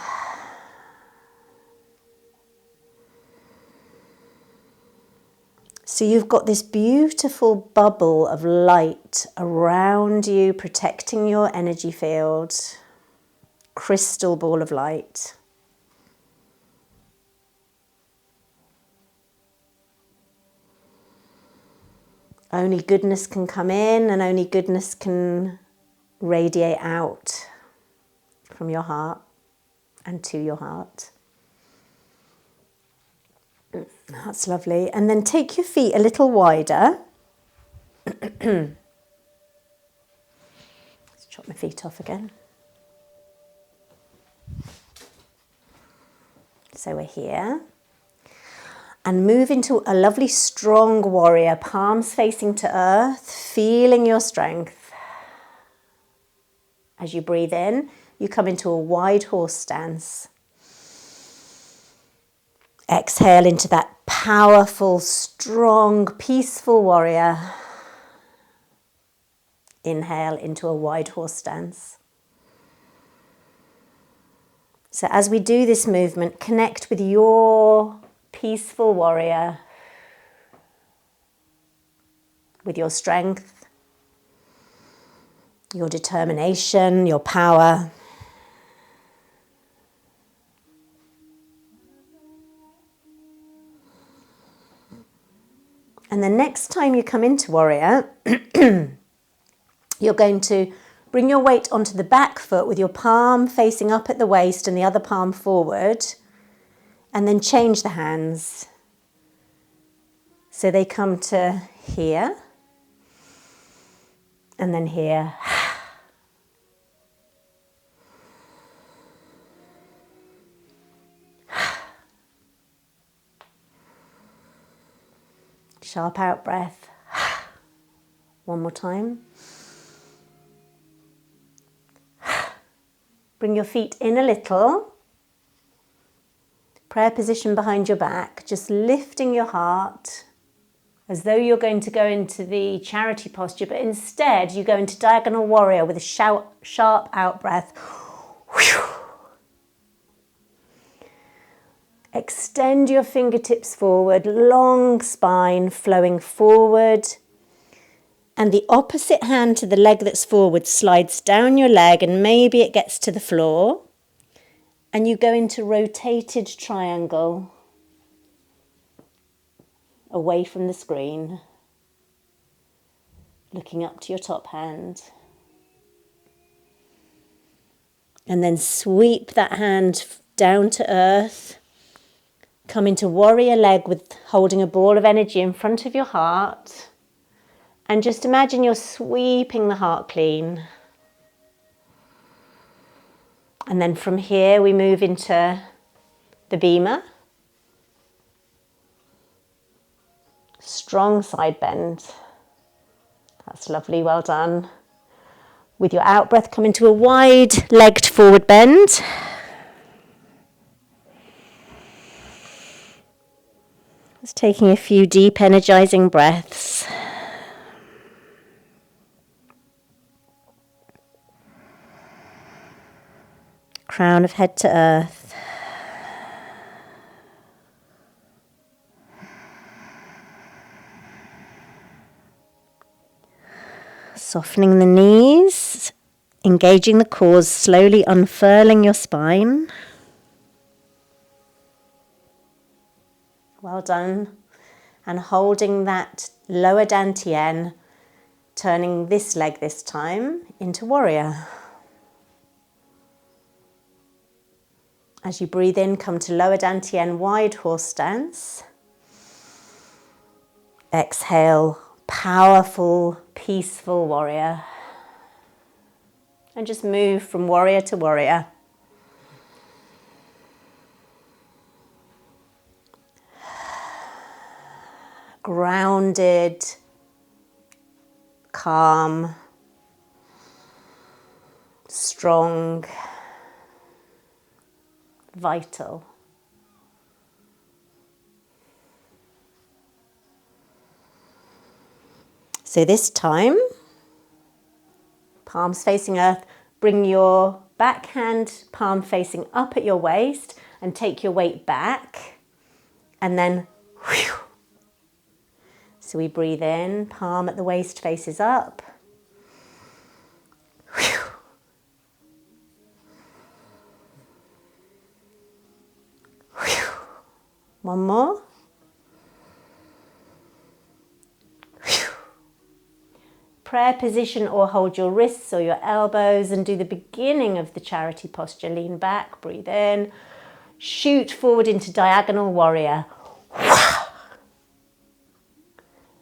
So you've got this beautiful bubble of light around you, protecting your energy field, crystal ball of light. Only goodness can come in and only goodness can radiate out from your heart and to your heart. That's lovely. And then take your feet a little wider. Let's chop my feet off again. So we're here. And move into a lovely strong warrior, palms facing to earth, feeling your strength. As you breathe in, you come into a wide horse stance. Exhale into that powerful, strong, peaceful warrior. Inhale into a wide horse stance. So as we do this movement, connect with your peaceful warrior, with your strength, your determination, your power. And the next time you come into warrior, you're going to bring your weight onto the back foot with your palm facing up at the waist and the other palm forward, and then change the hands. So they come to here, and then here. Sharp out breath. One more time. Bring your feet in a little. Prayer position behind your back, just lifting your heart as though you're going to go into the charity posture, but instead you go into diagonal warrior with a sharp out breath. Extend your fingertips forward, long spine flowing forward. And the opposite hand to the leg that's forward slides down your leg and maybe it gets to the floor. And you go into rotated triangle away from the screen, looking up to your top hand. And then sweep that hand down to earth. Come into warrior leg with holding a ball of energy in front of your heart. And just imagine you're sweeping the heart clean. And then from here we move into the Bhima. Strong side bend. That's lovely, well done. With your out breath, come into a wide-legged forward bend. Taking a few deep energizing breaths. Crown of head to earth. Softening the knees, engaging the core, slowly unfurling your spine. Well done. And holding that lower dantian, turning this leg this time into warrior. As you breathe in, come to lower dantian, wide horse stance. Exhale, powerful, peaceful warrior. And just move from warrior to warrior. Grounded, calm, strong, vital. So this time, palms facing earth, bring your backhand palm facing up at your waist and take your weight back, and then whew. So we breathe in, palm at the waist faces up. Whew. Whew. One more. Whew. Prayer position, or hold your wrists or your elbows and do the beginning of the charity posture. Lean back, breathe in, shoot forward into diagonal warrior.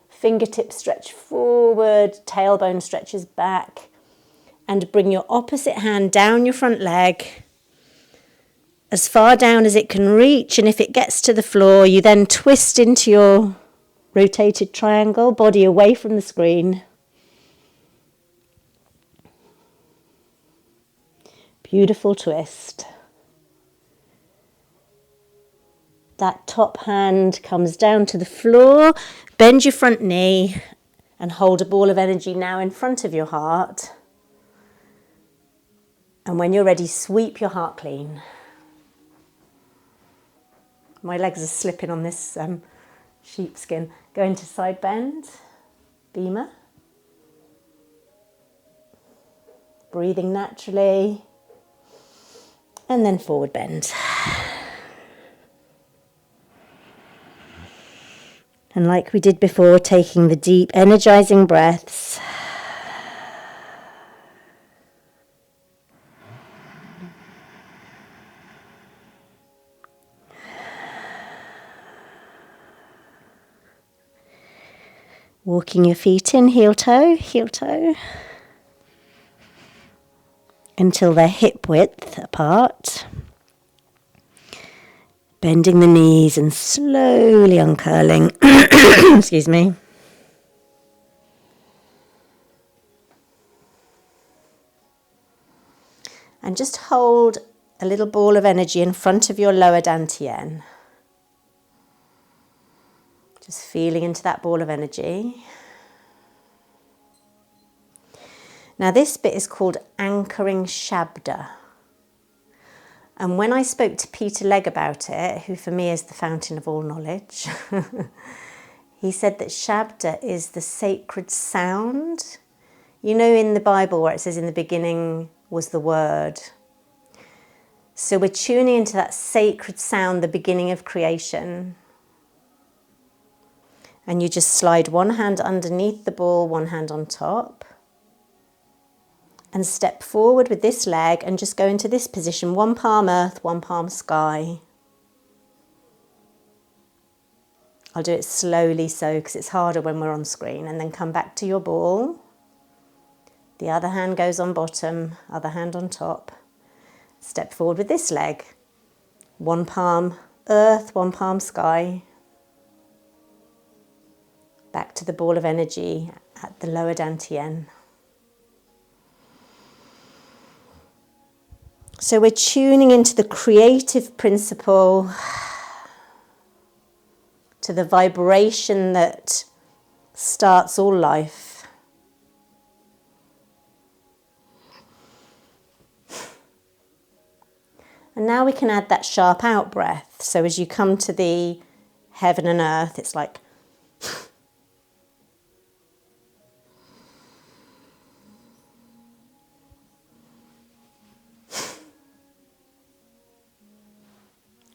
Fingertips stretch forward, tailbone stretches back, and bring your opposite hand down your front leg as far down as it can reach, and if it gets to the floor, you then twist into your rotated triangle, body away from the screen. Beautiful twist. That top hand comes down to the floor. Bend your front knee and hold a ball of energy now in front of your heart. And when you're ready, sweep your heart clean. My legs are slipping on this sheepskin. Go into side bend, beamer. Breathing naturally. And then forward bend. And like we did before, taking the deep, energizing breaths. Walking your feet in, heel toe, until they're hip width apart. Bending the knees and slowly uncurling. Excuse me. And just hold a little ball of energy in front of your lower dantian. Just feeling into that ball of energy. Now this bit is called anchoring Shabda. And when I spoke to Peter Legg about it, who for me is the fountain of all knowledge, he said that Shabda is the sacred sound. You know in the Bible where it says in the beginning was the word. So we're tuning into that sacred sound, the beginning of creation. And you just slide one hand underneath the ball, one hand on top. And step forward with this leg and just go into this position. One palm earth, one palm sky. I'll do it slowly because it's harder when we're on screen. And then come back to your ball. The other hand goes on bottom, other hand on top. Step forward with this leg. One palm earth, one palm sky. Back to the ball of energy at the lower dantian. So we're tuning into the creative principle to the vibration that starts all life. And now we can add that sharp out breath. So as you come to the heaven and earth, it's like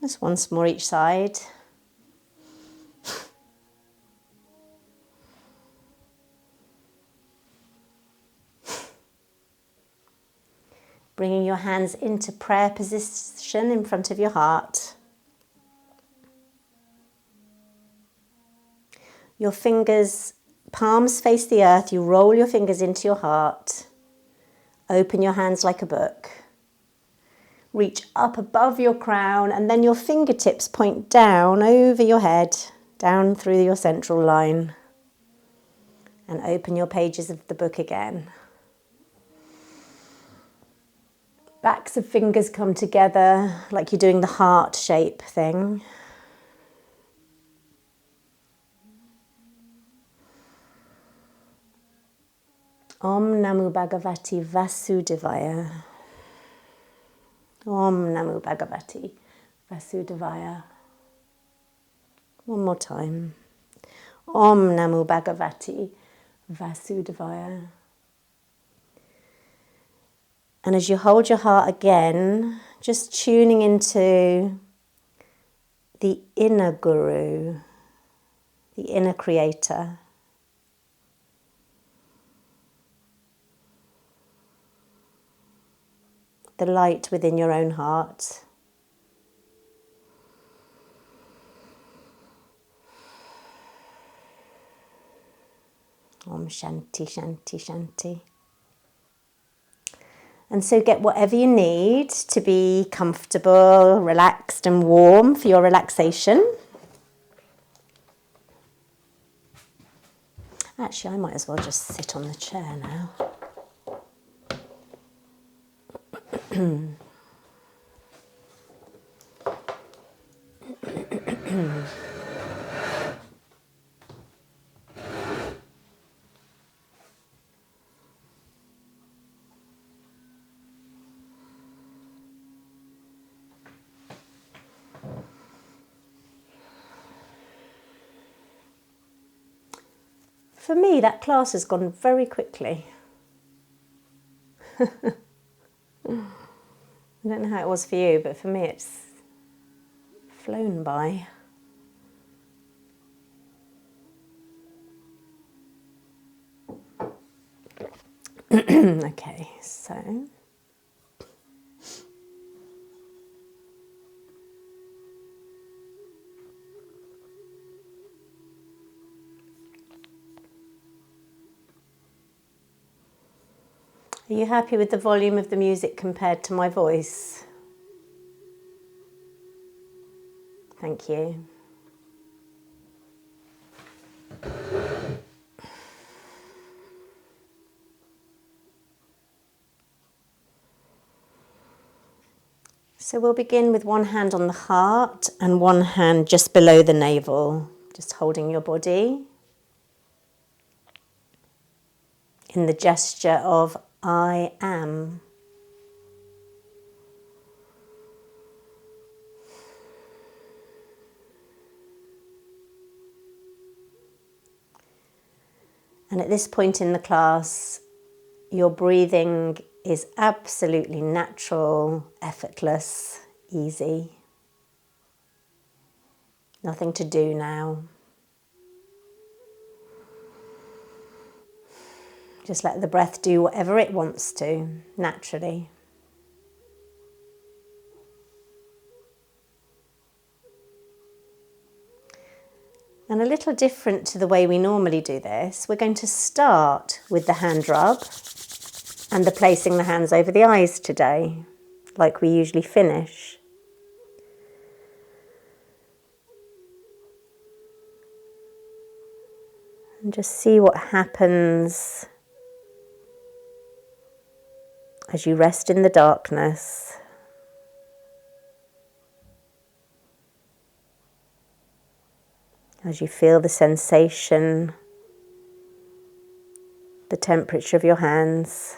just once more each side. Bringing your hands into prayer position in front of your heart. Your fingers, palms face the earth. You roll your fingers into your heart. Open your hands like a book. Reach up above your crown, and then your fingertips point down over your head, down through your central line. And open your pages of the book again. Backs of fingers come together like you're doing the heart shape thing. Om Namo Bhagavate Vasudevaya. Om Namo Bhagavate Vasudevaya. One more time. Om Namo Bhagavate Vasudevaya. And as you hold your heart again, just tuning into the inner guru, the inner creator. The light within your own heart. Om Shanti, Shanti, Shanti. And so get whatever you need to be comfortable, relaxed and warm for your relaxation. Actually, I might as well just sit on the chair now. For me, that class has gone very quickly. I don't know how it was for you, but for me it's flown by. Okay, so are you happy with the volume of the music compared to my voice? Thank you. So we'll begin with one hand on the heart and one hand just below the navel, just holding your body in the gesture of I am. And at this point in the class, your breathing is absolutely natural, effortless, easy. Nothing to do now. Just let the breath do whatever it wants to, naturally. And a little different to the way we normally do this, we're going to start with the hand rub and the placing the hands over the eyes today, like we usually finish. And just see what happens as you rest in the darkness. As you feel the sensation, the temperature of your hands.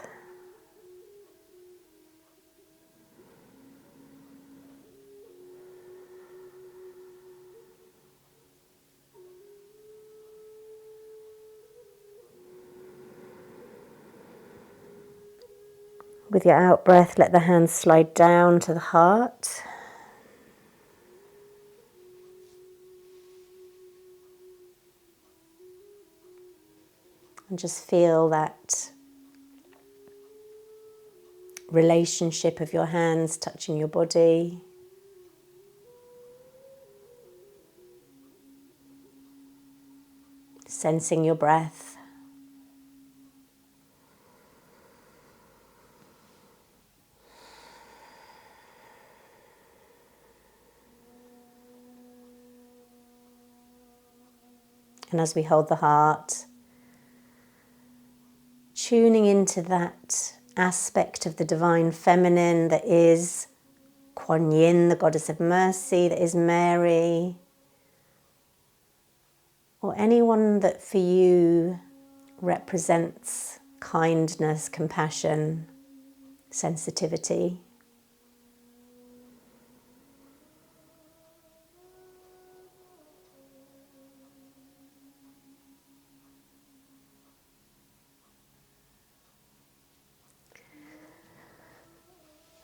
With your out breath, let the hands slide down to the heart. And just feel that relationship of your hands touching your body. Sensing your breath. And as we hold the heart, tuning into that aspect of the divine feminine that is Kuan Yin, the goddess of mercy, that is Mary, or anyone that for you represents kindness, compassion, sensitivity.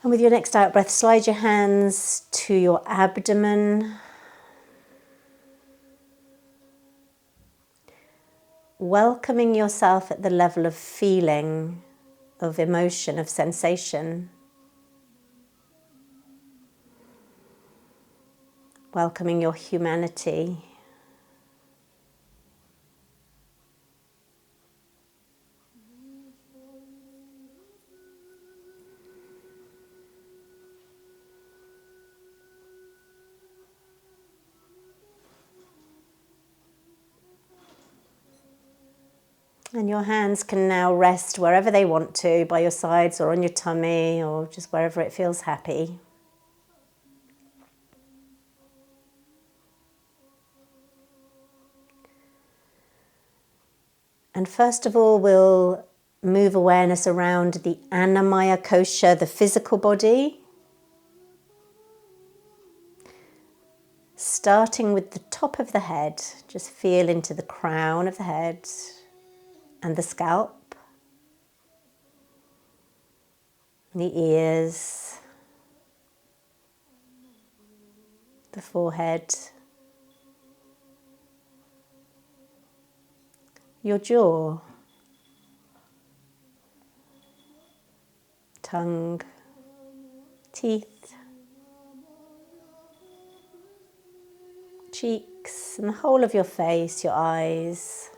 And with your next out breath, slide your hands to your abdomen. Welcoming yourself at the level of feeling, of emotion, of sensation. Welcoming your humanity. And your hands can now rest wherever they want to, by your sides or on your tummy or just wherever it feels happy. And first of all, we'll move awareness around the Annamaya Kosha, the physical body. Starting with the top of the head, just feel into the crown of the head and the scalp, the ears, the forehead, your jaw, tongue, teeth, cheeks, and the whole of your face, your eyes.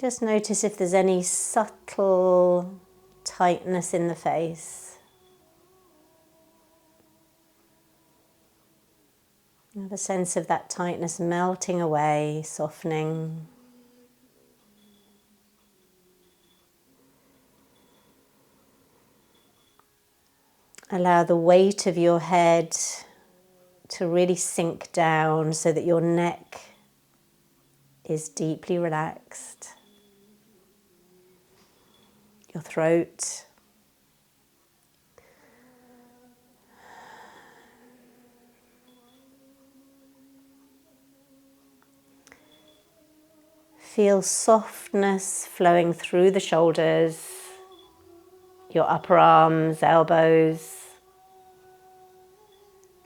Just notice if there's any subtle tightness in the face. Have a sense of that tightness melting away, softening. Allow the weight of your head to really sink down so that your neck is deeply relaxed. Your throat. Feel softness flowing through the shoulders, your upper arms, elbows,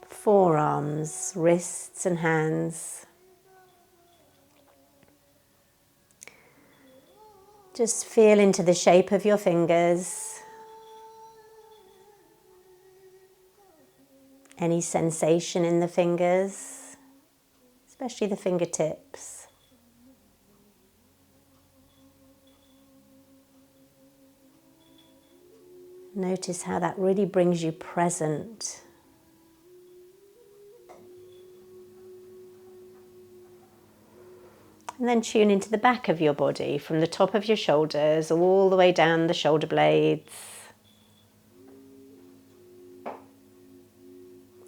forearms, wrists and hands. Just feel into the shape of your fingers. Any sensation in the fingers, especially the fingertips. Notice how that really brings you present. And then tune into the back of your body, from the top of your shoulders all the way down the shoulder blades.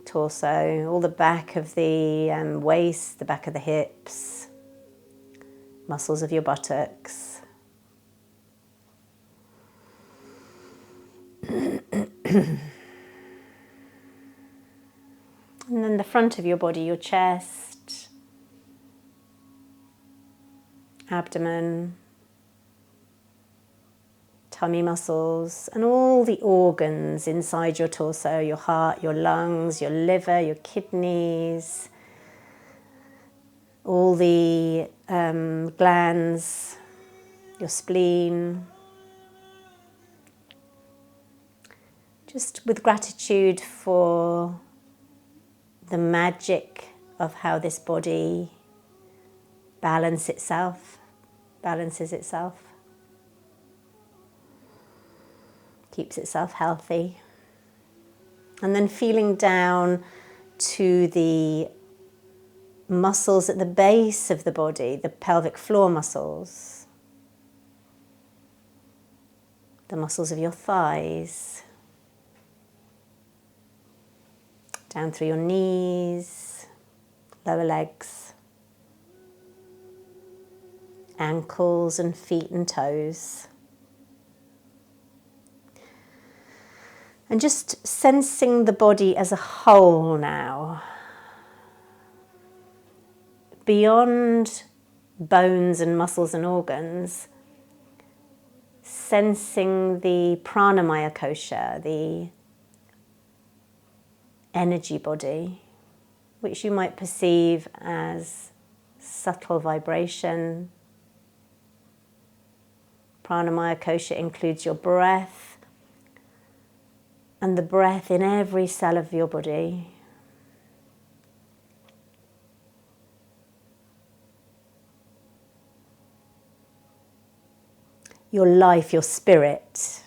torso, all the back of the waist, the back of the hips, muscles of your buttocks. And then the front of your body, your chest, abdomen, tummy muscles, and all the organs inside your torso, your heart, your lungs, your liver, your kidneys, all the glands, your spleen. Just with gratitude for the magic of how this body balances itself, keeps itself healthy. And then feeling down to the muscles at the base of the body, the pelvic floor muscles, the muscles of your thighs, down through your knees, lower legs, ankles and feet and toes. And just sensing the body as a whole now, beyond bones and muscles and organs, sensing the pranamaya kosha, the energy body, which you might perceive as subtle vibration. Pranamaya kosha includes your breath, and the breath in every cell of your body. Your life, your spirit.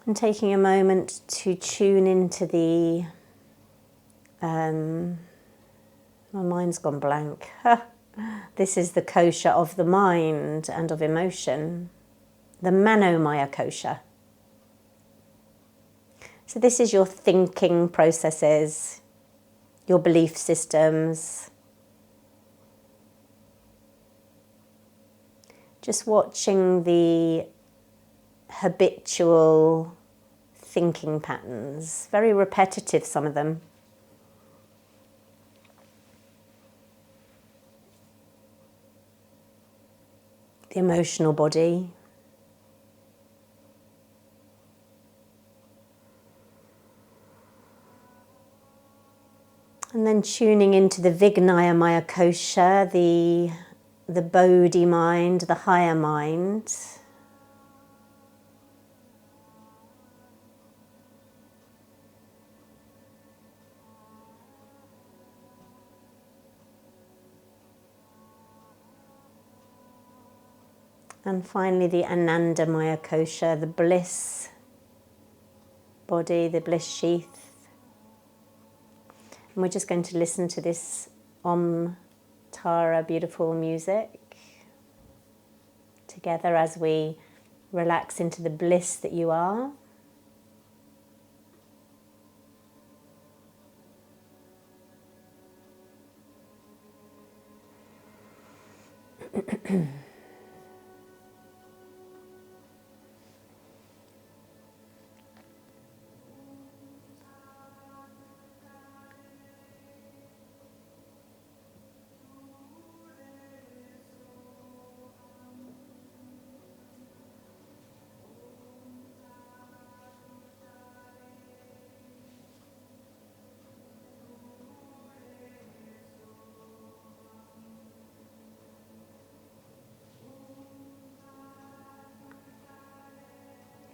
And taking a moment to tune into the, my mind's gone blank. This is the kosha of the mind and of emotion, the manomaya kosha. So this is your thinking processes, your belief systems. Just watching the habitual thinking patterns, very repetitive, some of them. The emotional body. And then tuning into the Vignaya Maya Kosha, the Bodhi mind, the higher mind. And finally the Ananda Maya Kosha, the bliss body, the bliss sheath. And we're just going to listen to this Om Tara beautiful music together as we relax into the bliss that you are.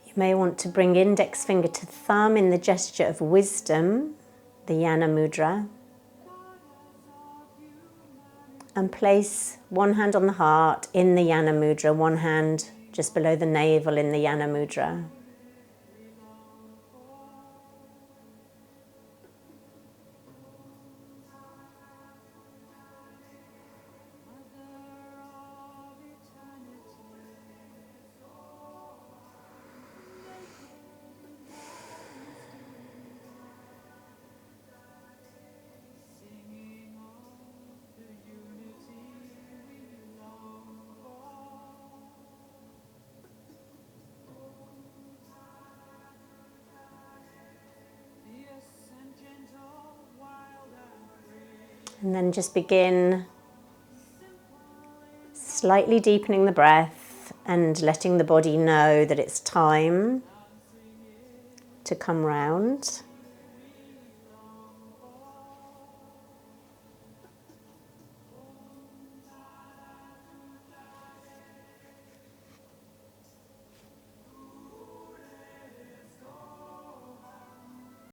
You may want to bring index finger to thumb in the gesture of wisdom, the Yana Mudra, and place one hand on the heart in the Yana Mudra, one hand just below the navel in the Yana Mudra. And then just begin slightly deepening the breath and letting the body know that it's time to come round.